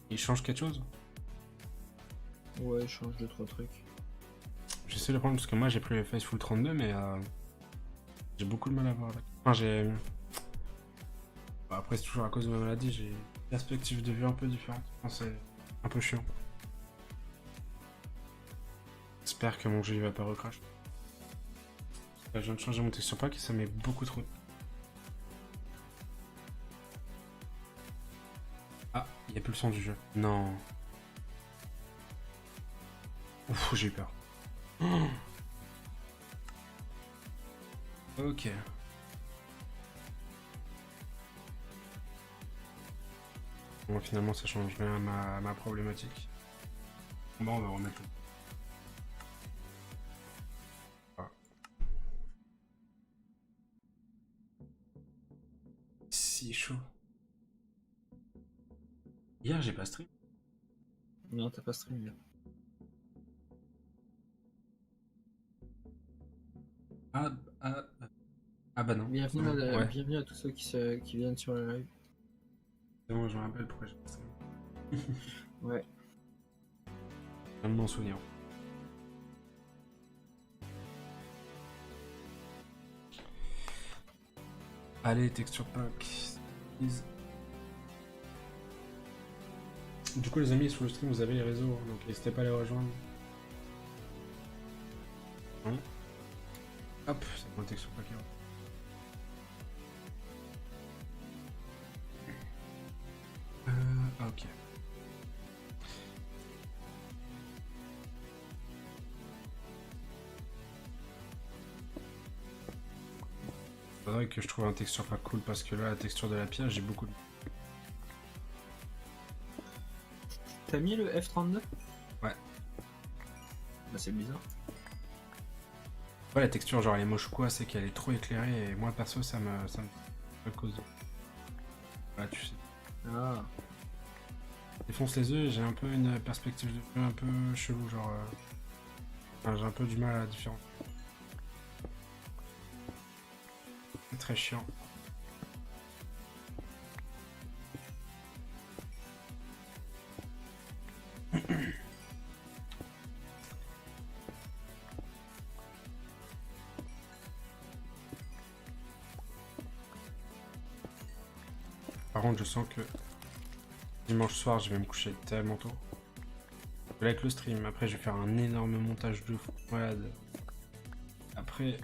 Il change quelque chose? Ouais, il change 2-3 trucs. J'essaie de prendre parce que moi j'ai pris le Faithful 32 mais j'ai beaucoup de mal à voir avec. Enfin j'ai... Bah, après c'est toujours à cause de ma maladie, j'ai une perspective de vue un peu différente. Enfin, c'est un peu chiant. J'espère que mon jeu il va pas recrash. Là, je viens de changer mon texture pack et ça met beaucoup trop. Ah, il n'y a plus le son du jeu. Non. Ouf, j'ai eu peur. Oh. Ok. Bon, finalement, ça change rien à ma problématique. Bon, on va remettre le... Ah. Si chaud. Hier, j'ai pas stream. Non, t'as pas stream là. Ah, ah, ah bah non. Bienvenue, C'est bon, ouais. bienvenue à tous ceux qui viennent sur le live. C'est bon, je me rappelle pourquoi j'ai pas stream. Ouais. Je viens de m'en souvenir. Allez, texture pack. Please. Du coup, les amis, sur le stream, vous avez les réseaux, hein, donc n'hésitez pas à les rejoindre. Hein. Hop, c'est bon, le texture pack. Ok. Faudrait que je trouve un texture pas cool parce que là, la texture de la pierre, j'ai beaucoup de... T'as mis le F32? Ouais. Bah c'est bizarre. Ouais, la texture, genre, elle est moche quoi, c'est qu'elle est trop éclairée et moi, perso, ça me cause de... Voilà, tu sais. Ah. Défonce les yeux, j'ai un peu une perspective de vue un peu chelou, genre... Enfin, j'ai un peu du mal à la différence. C'est très chiant. Par contre, je sens que dimanche soir, je vais me coucher tellement tôt. Avec le stream, après, je vais faire un énorme montage de fou malade. Après,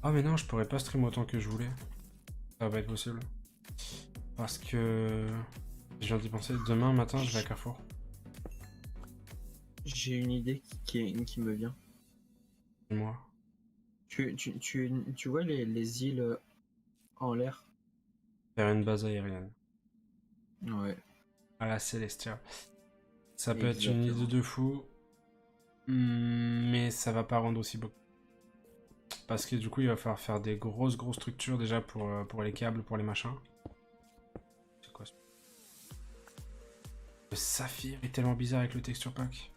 ah mais non, je pourrais pas stream autant que je voulais. Ça va pas être possible. Parce que... Je viens d'y penser, demain matin, je vais à Carrefour. J'ai une idée qui me vient. Moi. Tu vois les îles en l'air? Faire une base aérienne. Ouais. À la Celestia. Ça peut être une Exactement. idée de fou. Mais ça va pas rendre aussi beau. Parce que du coup, il va falloir faire des grosses structures déjà pour les câbles, pour les machins. C'est quoi ça? Le saphir est tellement bizarre avec le texture pack.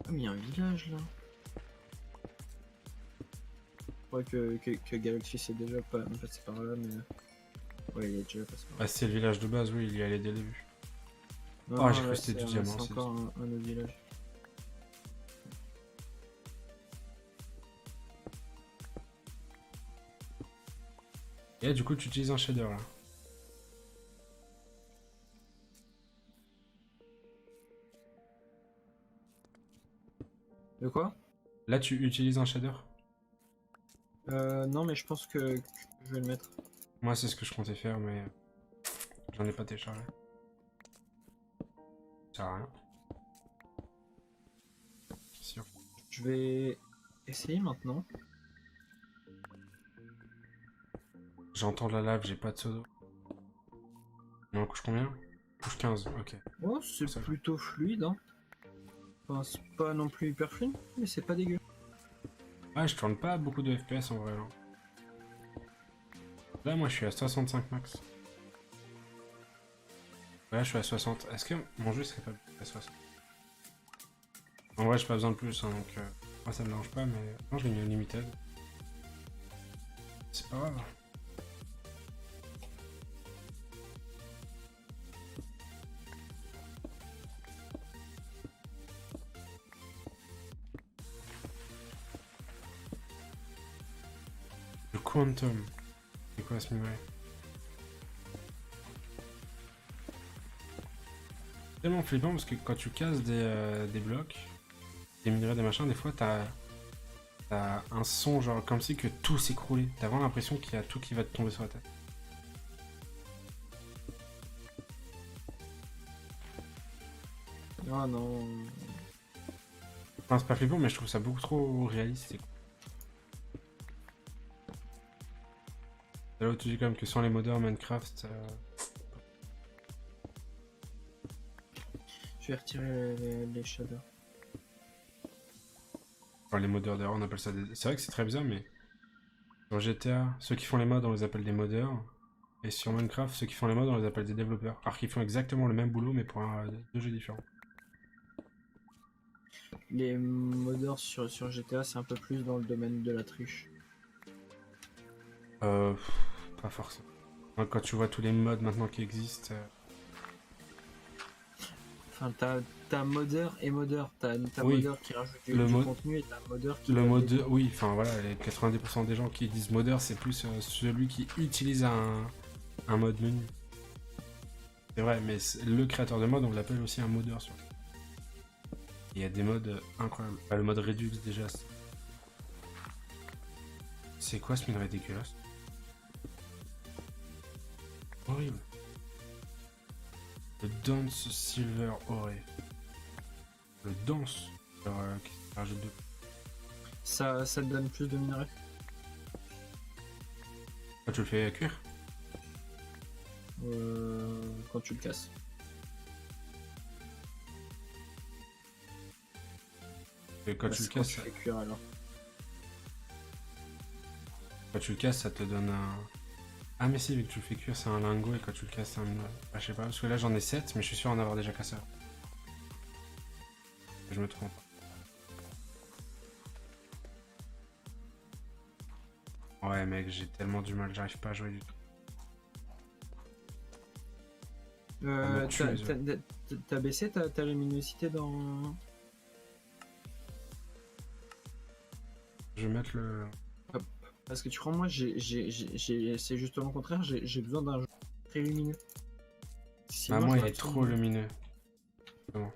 Ah mais il y a un village là. Je crois que Galaxy c'est déjà pas passé par là mais... Ouais il est déjà passé par là. Bah, c'est le village de base, oui, il y allait dès le début. Non, Oh, non, j'ai cru là, que c'était du diamant. C'est encore un autre village. Et là, du coup, tu utilises un shader là. De quoi? Là, tu utilises un shader? Non, mais je pense que je vais le mettre. Moi, c'est ce que je comptais faire, mais j'en ai pas téléchargé. Ça sert à rien. Sûr. Je vais essayer maintenant. J'entends la lave, j'ai pas de pseudo. Non, couche combien? Couche 15, ok. Oh, c'est Ça va. plutôt fluide, hein. Enfin, c'est pas non plus hyper fluide, mais c'est pas dégueu. Ouais, je tourne pas beaucoup de FPS en vrai. Hein. Là, moi, je suis à 65 max. Là, je suis à 60. Est-ce que mon jeu serait pas à 60? En vrai, j'ai pas besoin de plus, hein, donc moi, ça me dérange pas, mais non, je l'ai mis au limited. C'est pas grave. Le quantum. C'est quoi ce minerai? Tellement flippant parce que quand tu casses des blocs, des minerais, des machins, des fois t'as un son genre comme si que tout s'écroulait. T'as vraiment l'impression qu'il y a tout qui va te tomber sur la tête. Ah non. Enfin, c'est pas flippant, mais je trouve ça beaucoup trop réaliste. C'est là où tu dis quand même que sans les modeurs Minecraft, Je vais retirer les shaders. enfin, les modeurs d'ailleurs on appelle ça des... C'est vrai que c'est très bizarre, mais sur GTA, ceux qui font les mods on les appelle des modeurs, et sur Minecraft, ceux qui font les mods on les appelle des développeurs. Alors qu'ils font exactement le même boulot, mais pour deux jeux différents. Les modeurs sur GTA, c'est un peu plus dans le domaine de la triche. Pas forcément. Hein, quand tu vois tous les mods maintenant qui existent, Enfin, t'as modeur et modeur. T'as Oui. modeur qui rajoute Le du mode- contenu et t'as modeur qui. le donne mode, des- oui, enfin voilà, les 90% des gens qui disent modeur, c'est plus celui qui utilise un mode menu. C'est vrai, mais le créateur de mode, on l'appelle aussi un modeur. Il y a des modes incroyables. Bah, le mode Redux déjà. C'est quoi ce minerai dégueulasse? Horrible. Le Dance Silver Ore. Le Dance. Alors, qu'est-ce qu'il rajoute de... Ça te donne plus de minerais. Ah, tu le fais cuire? Quand tu le casses. Et quand Bah, tu le c'est quand casses, tu fais cuire alors. quand tu le casses, ça te donne un... Ah mais si, vu que tu le fais cuire, c'est un lingot, et quand tu le casses, c'est un... Ah, je sais pas, parce que là j'en ai 7, mais je suis sûr en avoir déjà cassé un. Je me trompe. Ouais mec, j'ai tellement du mal, j'arrive pas à jouer du tout. me tue, les yeux. T'as baissé ta luminosité dans. Je vais mettre le... Parce que tu crois, moi, c'est justement le contraire, j'ai besoin d'un jeu très lumineux. Bah Sinon, moi je il vais est trop lumineux. Bon.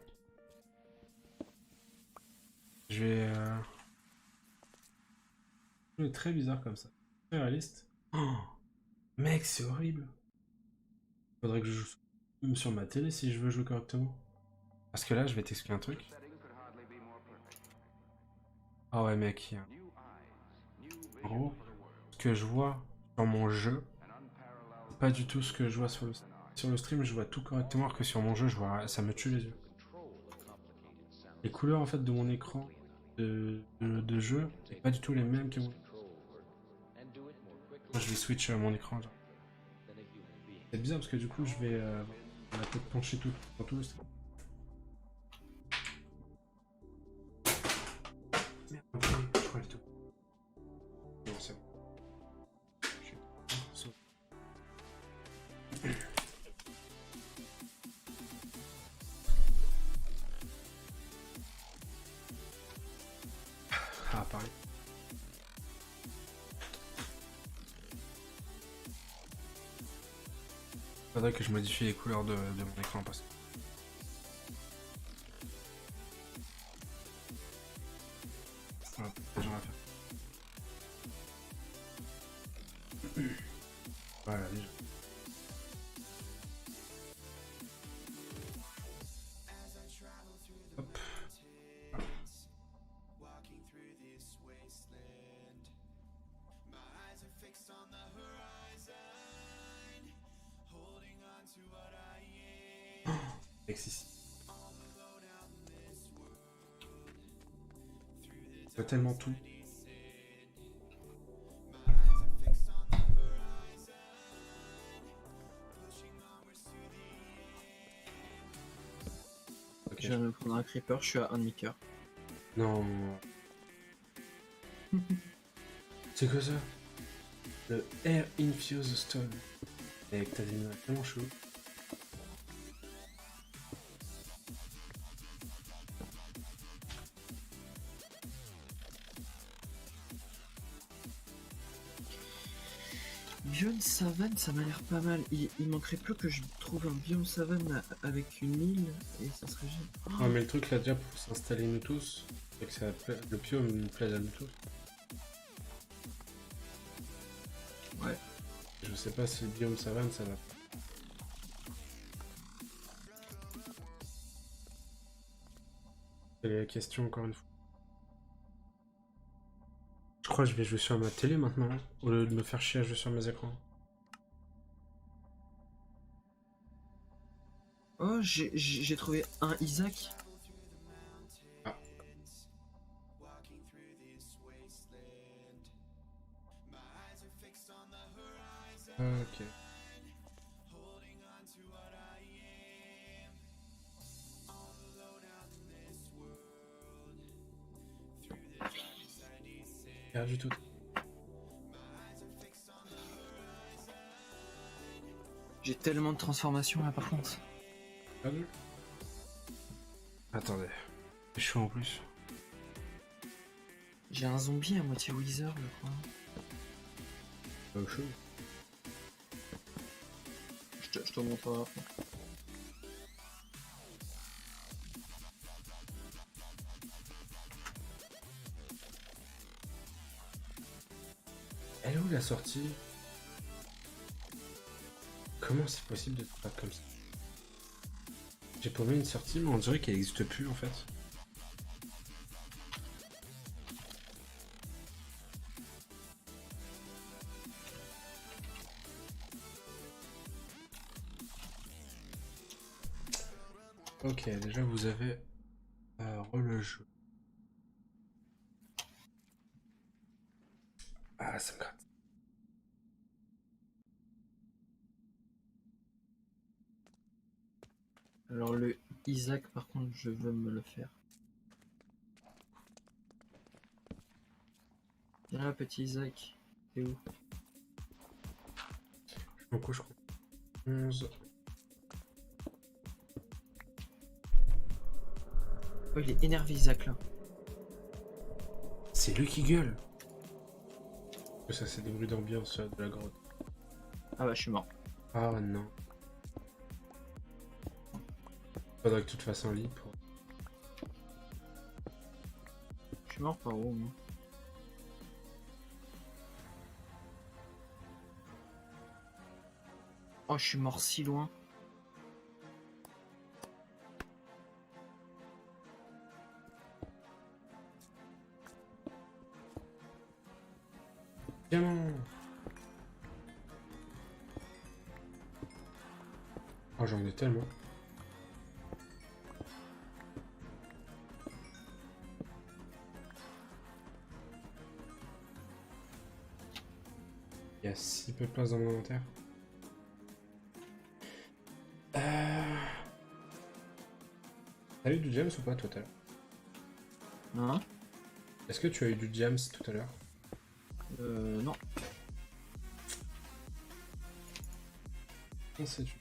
Je vais... Il est très bizarre comme ça. Très réaliste. Oh, mec, c'est horrible. Faudrait que je joue même sur ma télé si je veux jouer correctement. Parce que là, je vais t'expliquer un truc. Ah ouais, mec. En gros, ce que je vois sur mon jeu, c'est pas du tout ce que je vois sur le stream. Sur le stream, je vois tout correctement, alors que sur mon jeu, je vois... ça me tue les yeux. Les couleurs, en fait, de mon écran de jeu, c'est pas du tout les mêmes que mon... Moi, je vais switch mon écran, genre. C'est bizarre parce que du coup je vais la tête pencher tout dans tout le stream. Merde, ok, je relève tout. Non, c'est bon. Ah, pareil. Faudrait que je modifie les couleurs de mon écran parce que... Voilà, déjà on va faire. Voilà, déjà. Hop. Sexy. Il y a tellement tout. Ok. Je viens de me prendre un creeper, je suis à un demi-cœur. Non. C'est quoi ça? Le Air Infused Stone. Avec ta ligne tellement chaud. Biome savane, ça m'a l'air pas mal. Il manquerait plus que je trouve un biome savane avec une île et ça serait génial. Ouais, mais le truc là déjà pour s'installer nous tous, c'est que le biome nous plaise à nous tous. Ouais. Je sais pas si le biome savane ça va. C'est la question encore une fois. Je crois que je vais jouer sur ma télé maintenant, au lieu de me faire chier à jouer sur mes écrans. Oh, j'ai trouvé un Isaac. Ah. Ok. Rien du tout. J'ai tellement de transformations là par contre. Perdu. Attendez. C'est chaud en plus. J'ai un zombie à moitié wizard je crois. Chaud. Je te montrerai après. Elle est où la sortie? Comment c'est possible de se battre comme ça? J'ai paumé une sortie mais on dirait qu'elle n'existe plus en fait. Ok, déjà vous avez le jeu. Ah, ça me gratte. Alors le Isaac par contre je veux me le faire. Viens là petit Isaac. T'es où? Donc je crois 11. Oh il est énervé Isaac là. C'est lui qui gueule. Ça c'est des bruits d'ambiance de la grotte. Ah bah je suis mort. Ah non. Faudrait que tu te fasses un lit pour... Je suis mort par où moi? Oh je suis mort si loin. Diamant. Oh j'en ai tellement. Il y a si peu de place dans mon inventaire. T'as eu du James ou pas tout à l'heure? Hein? Est-ce que tu as eu du James tout à l'heure? Non. Non, c'est tu.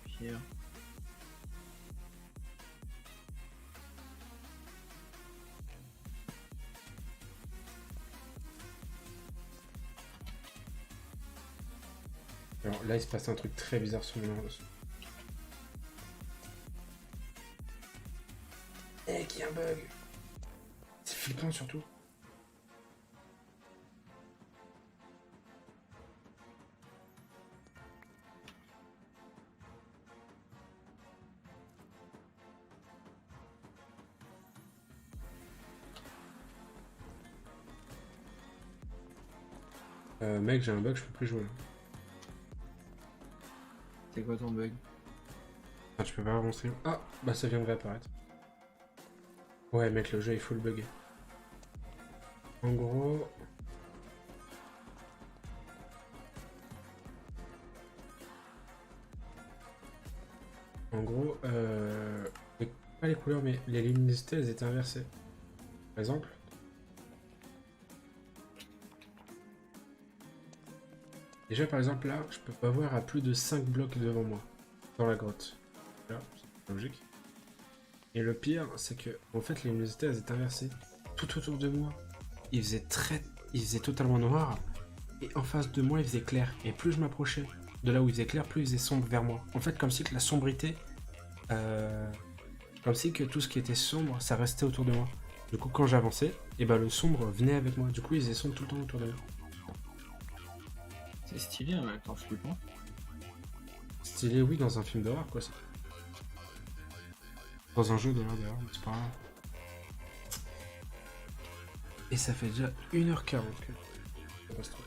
Pierre. Alors là il se passe un truc très bizarre sur mon Eh, qu'il y a un bug. C'est flippant surtout. Mec, j'ai un bug, je peux plus jouer. C'est quoi ton bug? Ah, tu peux pas avancer. Ah, bah ça vient de réapparaître. Ouais, mec, le jeu est full buggé. En gros... pas les couleurs, mais les luminosités, elles étaient inversées. Par exemple... Déjà, par exemple, là, je peux pas voir à plus de 5 blocs devant moi, dans la grotte. Là, c'est logique. Et le pire, c'est que, en fait, les luminosités, elles étaient inversées. Tout autour de moi, il faisait totalement noir. Et en face de moi, il faisait clair. Et plus je m'approchais de là où il faisait clair, plus il faisait sombre vers moi. En fait, comme si que la sombrité... comme si que tout ce qui était sombre, ça restait autour de moi. Du coup, quand j'avançais, et ben le sombre venait avec moi. Du coup, il faisait sombre tout le temps autour de moi. C'est stylé, en même temps flippant. Stylé, oui, dans un film d'horreur, quoi. Dans un jeu d'horreur, mais c'est pas grave. Et ça fait déjà 1h40 que ça passe trop.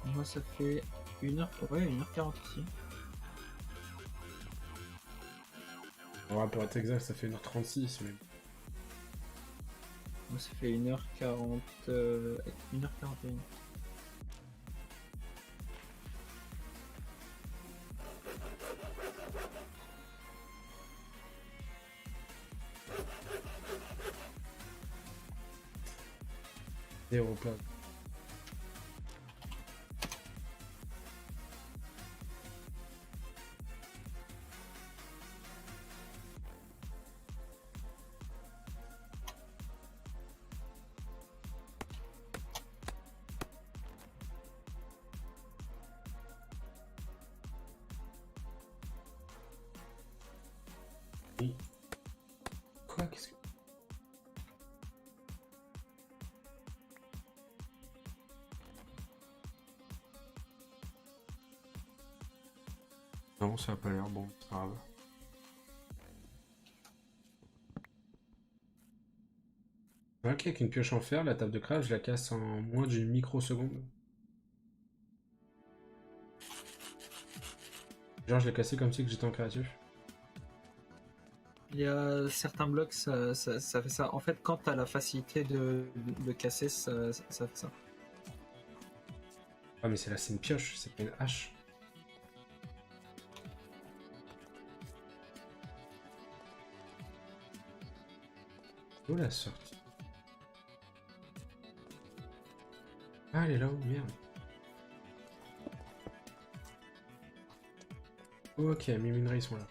Moi, ça fait 1h... Ouais, 1h40 ici. Ouais, pour être exact, ça fait 1h36 même. Moi, ça fait 1h40... 1h41. Zéro plat. Oui. Quoi? Qu'est-ce que... Non, ça a pas l'air bon, c'est pas grave. Ok, avec une pioche en fer, la table de craft, je la casse en moins d'une microseconde. Genre, je l'ai cassé comme si que j'étais en créatif. Il y a certains blocs, ça fait ça. En fait, quand t'as la facilité de casser, ça fait ça. Ah, mais c'est là, c'est une pioche, c'est pas une hache. Où la sortie? Ah, elle est là-haut, merde. Ok, mes minerais sont là.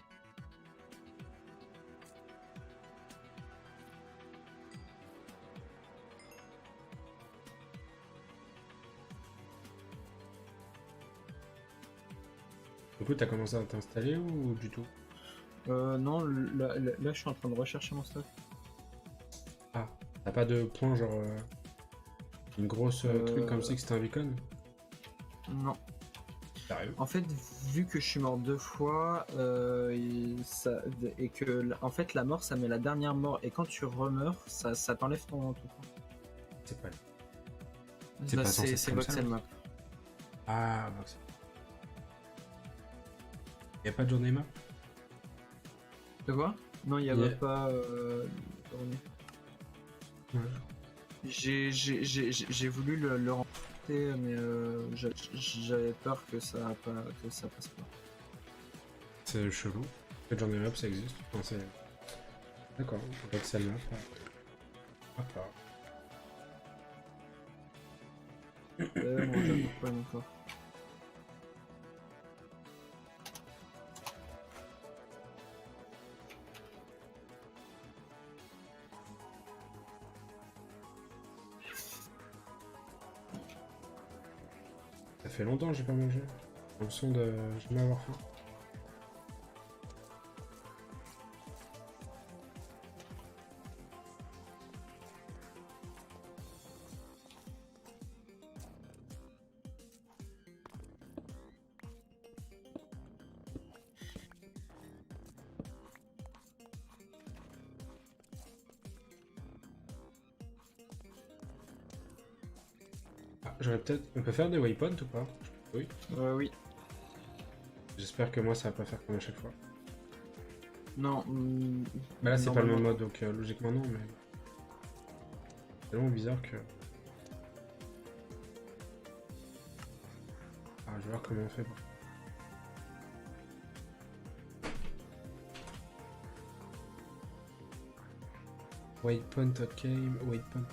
Du coup, t'as commencé à t'installer ou du tout? Non, là, je suis en train de rechercher mon stock. Ah, t'as pas de point, genre une grosse truc comme si que c'était un beacon? Non. Sérieux? En fait, vu que je suis mort 2 fois, et que en fait la mort ça met la dernière mort, et quand tu remeurs, ça t'enlève ton point. C'est pas... C'est pas censé être c'est comme ça, Voxel là. Map. Ah, bah, y a pas de journée map? Tu vois? Non, il y a Yeah. pas. Ouais. J'ai voulu le remporter, mais j'avais peur que ça passe pas. C'est chelou. Cette journée map, ça existe. Enfin, c'est... D'accord, peut-être celle-là. Ah, pas. Bon, j'avoue pas encore. Ça fait longtemps que j'ai pas mangé. J'ai l'impression de jamais avoir faim. j'aurais peut-être... On peut faire des waypoints ou pas? Oui. Oui. J'espère que moi ça va pas faire comme à chaque fois. Non. Bah là c'est pas le même normalement. mode donc logiquement non mais... C'est tellement bizarre que... Ah je vais voir comment on fait. Waypoint ok, waypoint.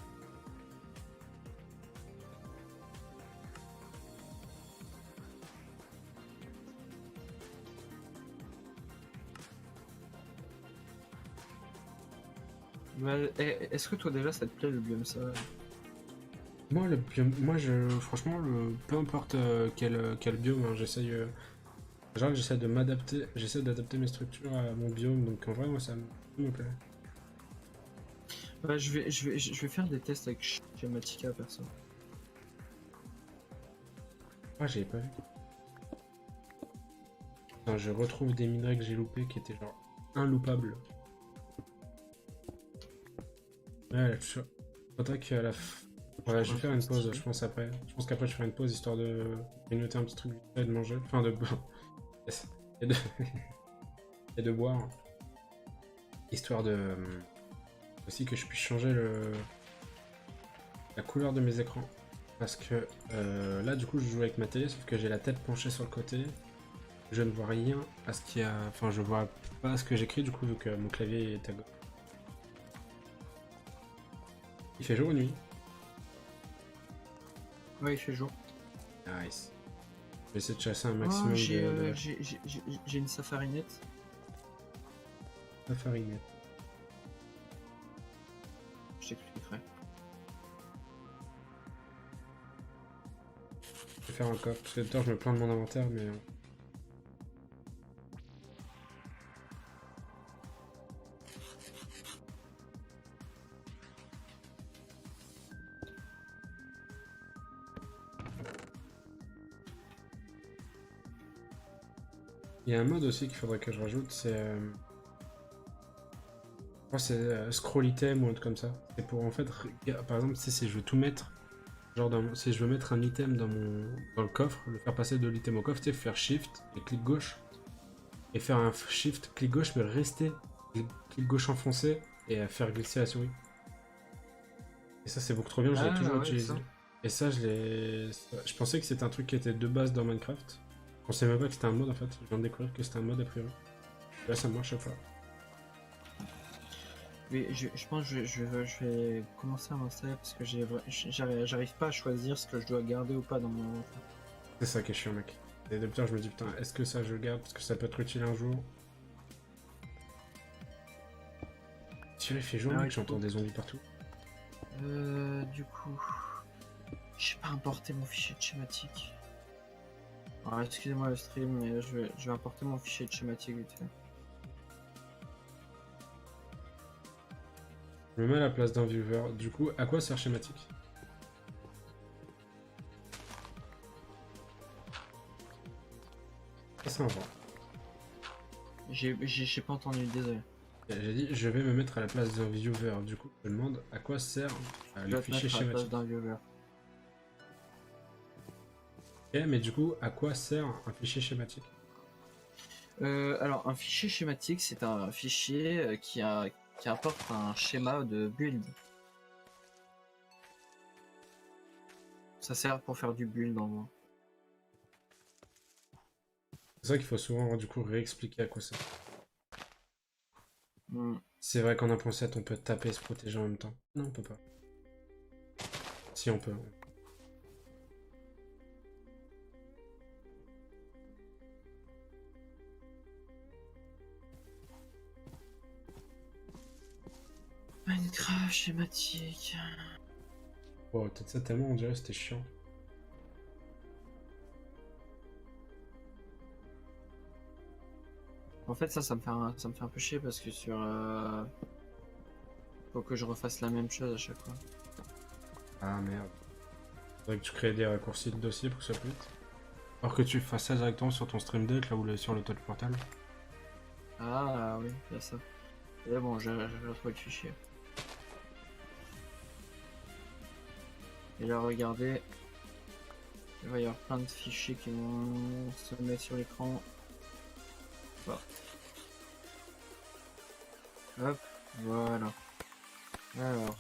Est-ce que toi déjà ça te plaît le biome ça? Moi le biome, moi je... Franchement peu importe quel biome, hein, j'essaye... Genre j'essaie de m'adapter, j'essaie d'adapter mes structures à mon biome donc en vrai moi ça me plaît. Ouais, je vais faire des tests avec Schematica perso. Ah j'avais pas vu. Attends, je retrouve des minerais que j'ai loupés qui étaient genre inloupables. Ouais, faudrait qu'à la fin... Ouais, je vais faire une pause, je pense après. Je pense qu'après je ferai une pause histoire de grignoter un petit truc et de manger. Enfin de... Yes. Et de... et de boire. Histoire de... Aussi que je puisse changer la couleur de mes écrans. Parce que là du coup je joue avec ma télé sauf que j'ai la tête penchée sur le côté. Je ne vois rien à ce qu'il y a... Enfin je vois pas ce que j'écris du coup vu que mon clavier est à gauche. Il fait jour ou nuit? Ouais, il fait jour. Nice. Je vais essayer de chasser un Oh, maximum de j'ai une safarinette. farine. Je t'expliquerai. Je vais faire un coffre parce que tout à l'heure je me plains de mon inventaire mais... Il y a un mode aussi qu'il faudrait que je rajoute, c'est... Je crois que c'est scroll item ou un truc comme ça. C'est pour en fait... Par exemple, si je veux tout mettre... Genre si je veux mettre un item dans le coffre, le faire passer de l'item au coffre, tu sais, faire shift et clic gauche. Et faire un shift, clic gauche, mais rester clic gauche enfoncé et faire glisser la souris. Et ça c'est beaucoup trop bien, je l'ai toujours utilisé. Et ça je pensais que c'était un truc qui était de base dans Minecraft. Je pensais même pas que c'était un mode en fait, je viens de découvrir que c'était un mode a priori. Là ça marche chaque fois. Mais je pense que je vais commencer à m'installer parce que j'arrive pas à choisir ce que je dois garder ou pas dans mon inventaire. C'est ça qui est chiant mec. Et depuis tard je me dis putain est-ce que ça je le garde parce que ça peut être utile un jour. Tiens il fait jour mec, j'entends des zombies partout. Du coup... J'ai pas importé mon fichier de schématique. Alors excusez-moi le stream, mais je vais importer mon fichier de schématique vite fait. Je me mets à la place d'un viewer. Du coup, à quoi sert schématique? Ça c'est un vrai. J'ai pas entendu, désolé. J'ai dit je vais me mettre à la place d'un viewer. Du coup, je me demande à quoi sert le fichier schématique. D'un viewer. Ok, mais du coup, à quoi sert un fichier schématique? Alors, un fichier schématique, c'est un fichier qui apporte un schéma de build. Ça sert pour faire du build en gros. C'est ça qu'il faut souvent du coup réexpliquer à quoi ça sert. Hmm. C'est vrai qu'en un point 7, on peut taper et se protéger en même temps. Non, on peut pas. Si on peut. Minecraft schématique. Oh, peut-être ça tellement on dirait que c'était chiant. En fait, ça me fait un peu chier parce que sur... Faut que je refasse la même chose à chaque fois. Ah merde. Faudrait que tu crées des raccourcis de dossier pour que ça plus vite. Alors que tu fasses ça directement sur ton stream deck, là où sur le touch portal. Ah oui, il y a ça. Et bon, j'ai retrouvé le fichier. Et là, regardez, Il va y avoir plein de fichiers qui vont se mettre sur l'écran. Voilà. Hop, voilà. Alors.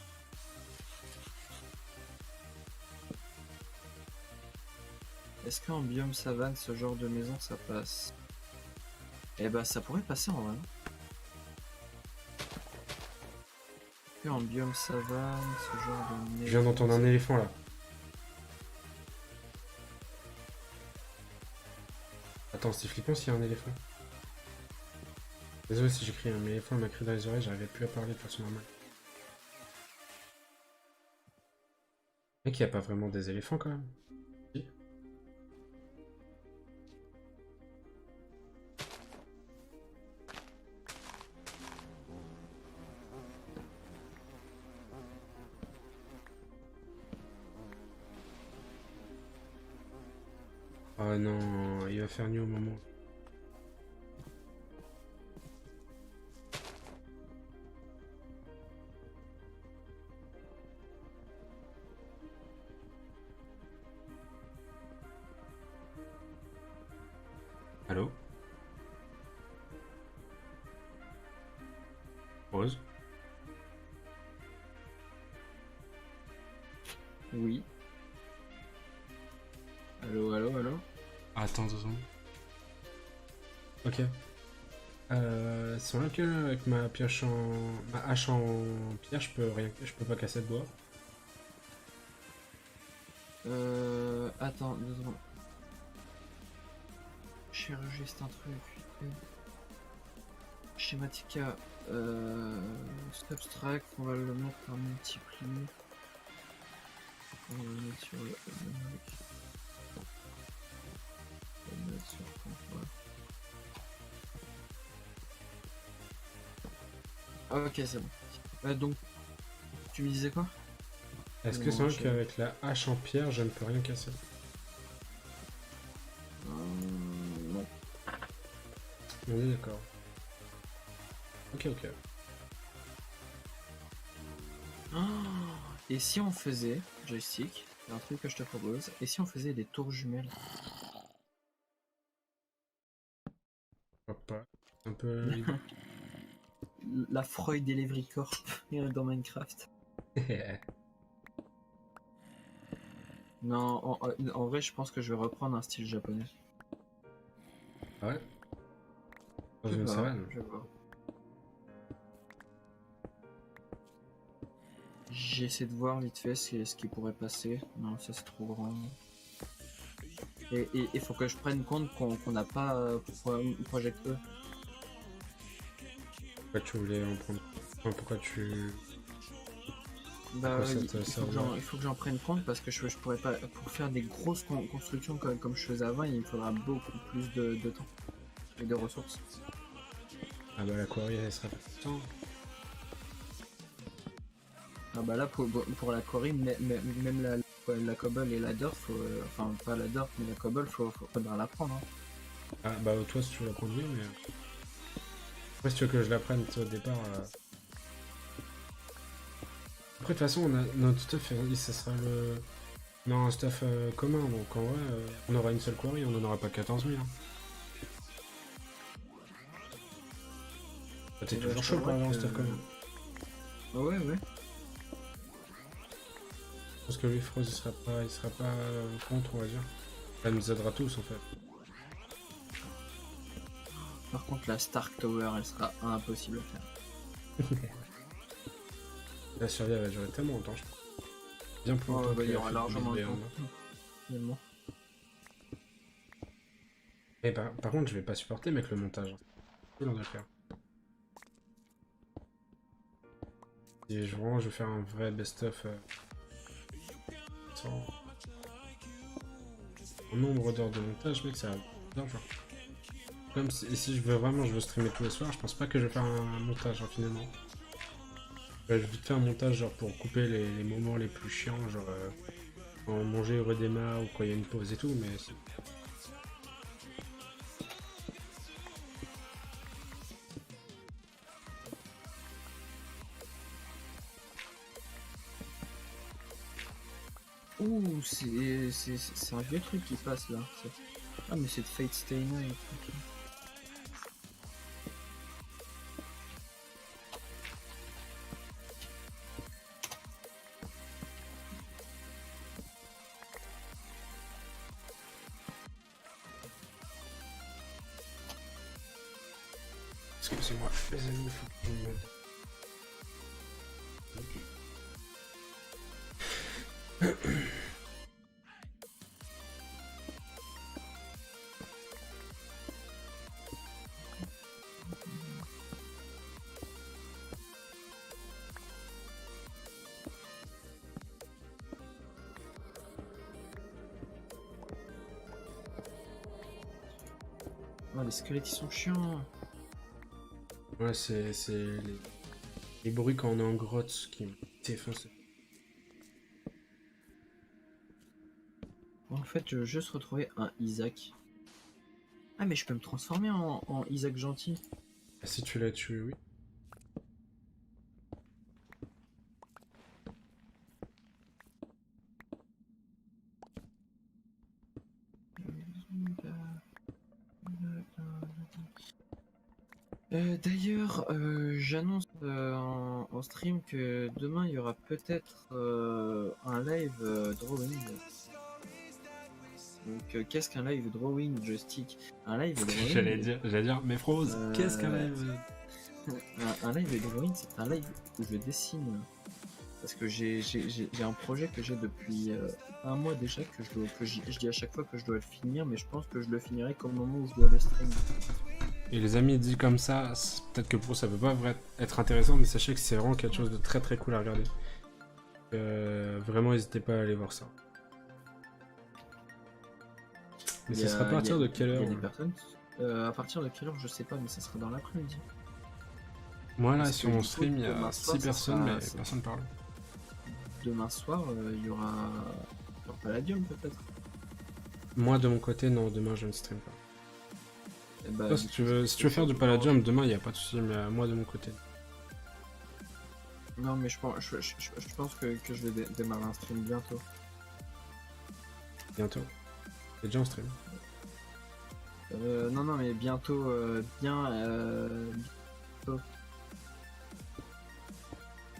Est-ce qu'en biome savane, ce genre de maison, ça passe? Eh ben, ça pourrait passer en vrai. En biome savane, ce genre de maison... Je viens d'entendre un éléphant là. Attends, c'est flippant s'il y a un éléphant. Désolé si j'écris un éléphant m'a crié dans les oreilles, j'arrivais plus à parler de façon normale. Mec, il n'y a pas vraiment des éléphants quand même. Si. Oh non, il va faire nuit au moment. Allô? Rose? Oui. Allô, allô, allô? Attends 2 secondes. Ok. Sur lequel avec ma pioche en. Ma hache en pierre, je peux pas casser de bois. Attends, 2 secondes. J'ai juste un truc. Schématica. Subtract, on va le mettre en multipli. On va le mettre sur le numérique. On va le mettre sur comptoir. Ah, ok, c'est bon. Donc, tu me disais quoi? Est-ce que c'est vrai qu'avec la hache en pierre, je ne peux rien casser? Non. On est d'accord. Ok, ok. Et si on faisait, joystick, c'est un truc que je te propose, et si on faisait des tours jumelles? Pourquoi pas. Un peu. La Freud et l'Evricorp dans Minecraft. Non, en vrai, je pense que je vais reprendre un style japonais. Ouais. Dans Je une vois, savane. je vois. J'essaie de voir vite fait ce qui pourrait passer. Non, ça c'est trop grand. Et il faut que je prenne compte qu'on n'a pas Project E. Pourquoi tu voulais en prendre? Enfin, pourquoi tu. Bah, Pourquoi ça te servait? il faut que j'en prenne compte parce que je pourrais pas. Pour faire des grosses constructions comme je faisais avant, il me faudra beaucoup plus de temps et de ressources. Ah bah la quarry elle sera pas temps. Ah bah là, pour la quarry, même la cobble et la dirt, enfin pas la dirt, mais la cobble, faudra la prendre. Hein. Ah bah toi si tu veux la prendre oui mais. Après si tu veux que je la prenne tu sais, au départ. Après de toute façon on a notre stuff ça sera le. Non un stuff commun donc en vrai on aura une seule quarry, on n'en aura pas 14 000. Hein. Bah, t'es Et bah, toujours je chaud pour t'avouerai avoir un que- stuff commun. Ouais, ouais. Je pense que lui Frost il sera pas contre on va dire. Ça nous aidera tous en fait. Par contre, la Stark Tower, elle sera impossible à faire. La survie elle va durer tellement longtemps je pense. Bien plus longtemps Oh, bah, que il y la aura fête largement du le temps. Beyond. Finalement. Et par contre je vais pas supporter mec le montage. C'est long de le faire. Et vraiment je vais faire un vrai best-of sans en nombre d'heures de montage mec ça va bien genre. Comme si je veux vraiment je veux streamer tous les soirs, je pense pas que je vais faire un montage hein, finalement. Je vais vite faire un montage genre pour couper les moments les plus chiants, genre quand manger au redémarre ou quand il y a une pause et tout, mais Ouh, c'est un vieux truc qui passe là. Ah, mais c'est de Fate Stay Night. Ok. Excusez-moi, les amis, il faut que je me mette. Oh, les squelettes ils sont chiants. Ouais, c'est les bruits quand on est en grotte qui me défoncent. En fait, je veux juste retrouver un Isaac. Ah, mais je peux me transformer en Isaac gentil. Ah, si tu l'as tué, oui. D'ailleurs, j'annonce en stream que demain il y aura peut-être un live drawing. Donc, qu'est-ce qu'un live drawing, Joystick? Un live drawing. J'allais dire, mais Froze, qu'est-ce qu'un live? Un live drawing, c'est un live où je dessine. Parce que j'ai un projet que j'ai depuis un mois déjà je dis à chaque fois que je dois le finir, mais je pense que je le finirai qu'au moment où je dois le stream. Et les amis, dit comme ça, peut-être que pour ça peut pas être intéressant, mais sachez que c'est vraiment quelque chose de très très cool à regarder. Vraiment, n'hésitez pas à aller voir ça. Mais ça sera à partir de quelle heure? Il y a des personnes. À partir de quelle heure, je sais pas, mais ça sera dans l'après-midi. Moi là, Parce sur que mon du coup, stream, il y a demain 6 soir, ça personnes, sera- mais ça- personne parle. Demain soir, il y aura sur Palladium peut-être. Moi de mon côté, non, demain je ne stream pas. Eh bah, Toi, du si coup, tu veux faire du Palladium, demain il n'y a pas de souci, mais moi de mon côté. Non, mais je pense que je vais démarrer un stream bientôt. Bientôt. C'est déjà en stream. Non, mais bientôt,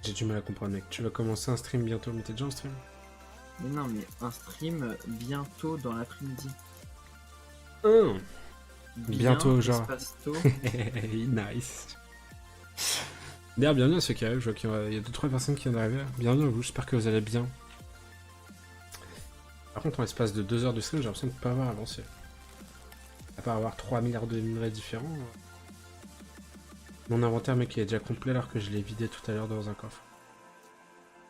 J'ai du mal à comprendre, mec. Tu vas commencer un stream bientôt, mais t'es déjà en stream? Mais non, mais un stream bientôt dans l'après-midi. Bientôt, genre. espace tôt. Nice. D'ailleurs, bienvenue à ceux qui arrivent. Je vois qu'il y a 2-3 personnes qui viennent d'arriver. Bienvenue à vous, j'espère que vous allez bien. Par contre, en l'espace de 2 heures de stream, j'ai l'impression de ne pas avoir avancé. À part avoir 3 milliards de minerais différents. Mon inventaire, mec, il est déjà complet alors que je l'ai vidé tout à l'heure dans un coffre.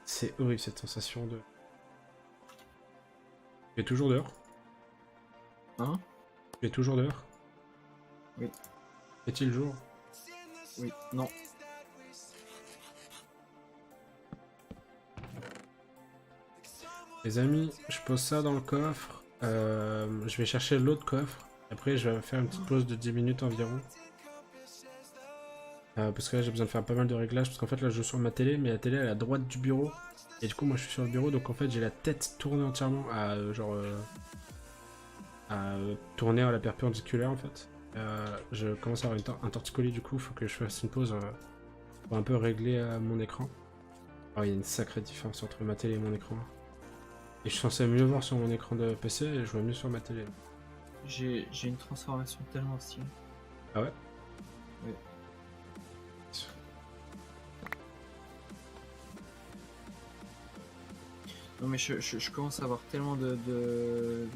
C'est horrible cette sensation de. Tu es toujours dehors? Hein? Tu es toujours dehors? Oui. Est-il jour? Oui, non. Les amis, je pose ça dans le coffre. Je vais chercher l'autre coffre. Après, je vais faire une petite pause de 10 minutes environ. Parce que là, j'ai besoin de faire pas mal de réglages. Parce qu'en fait, là, je joue sur ma télé, mais la télé elle est à droite du bureau. Et du coup, moi, je suis sur le bureau. Donc, en fait, j'ai la tête tournée entièrement à tourner à la perpendiculaire, en fait. Je commence à avoir un torticolis, du coup. Il faut que je fasse une pause pour un peu régler mon écran. Alors, il y a une sacrée différence entre ma télé et mon écran. Et je suis censé mieux voir sur mon écran de PC et je vois mieux sur ma télé. J'ai une transformation tellement stylée. Ah ouais? Oui. Non mais je commence à avoir tellement de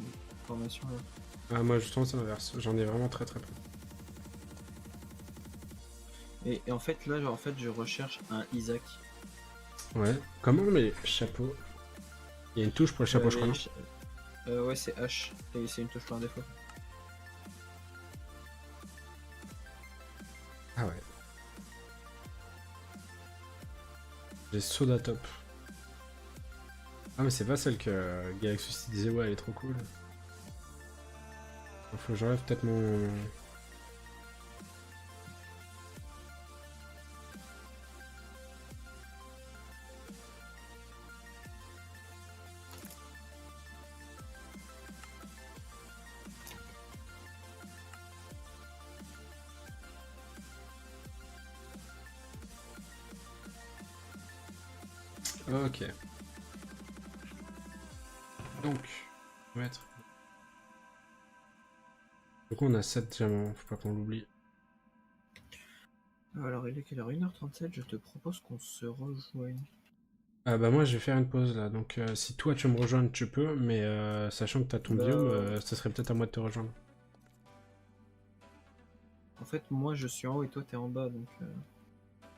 formations là. Ah moi justement c'est l'inverse, j'en ai vraiment très très peu. Et en fait là en fait je recherche un Isaac. Ouais, comment on met les chapeaux? Il y a une touche pour les chapeaux je crois, non? Ouais c'est H, et c'est une touche par défaut. Ah ouais. J'ai Soda Top. Ah mais c'est pas celle que Galaxus disait ouais elle est trop cool. Faut que j'enlève peut-être mon... Ok. Donc, on va mettre... Donc on a 7 diamants, faut pas qu'on l'oublie. Alors, il est quelle heure? 1h37, je te propose qu'on se rejoigne. Bah moi je vais faire une pause là, donc si toi tu me rejoins tu peux, mais sachant que t'as ton Bah, biome, ça serait peut-être à moi de te rejoindre. En fait, moi je suis en haut et toi t'es en bas, donc...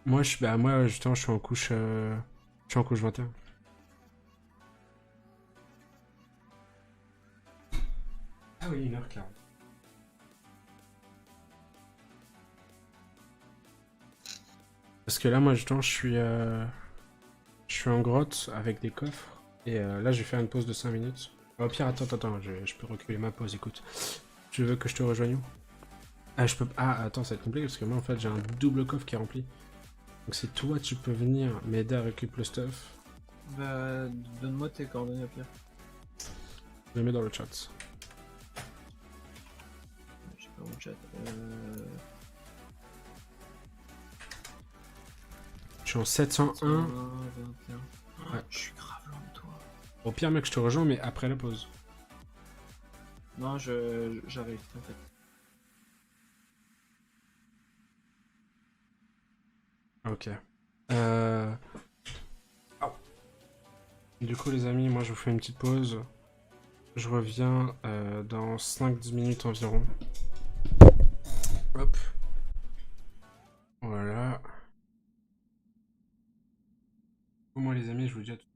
Moi moi justement je suis en couche 21. Ah oui, 1h40. Parce que là moi justement je suis en grotte avec des coffres, et là je vais faire une pause de 5 minutes. Au pire attends, je peux reculer ma pause, écoute. Tu veux que je te rejoigne où? Ah je peux... Ah attends, ça va être compliqué parce que moi en fait j'ai un double coffre qui est rempli. Donc si toi tu peux venir m'aider à récupérer le stuff, Bah, donne-moi tes coordonnées au pire. je le mets dans le chat. J'ai pas mon chat. Je suis en 701. 21. Ouais. Je suis grave loin de toi. Au pire mec je te rejoins mais après la pause. Non, j'arrive, t'inquiète. Ok. Oh. Du coup les amis, moi je vous fais une petite pause. Je reviens dans 5-10 minutes environ. Hop. Voilà. Au moins les amis, je vous dis à tout.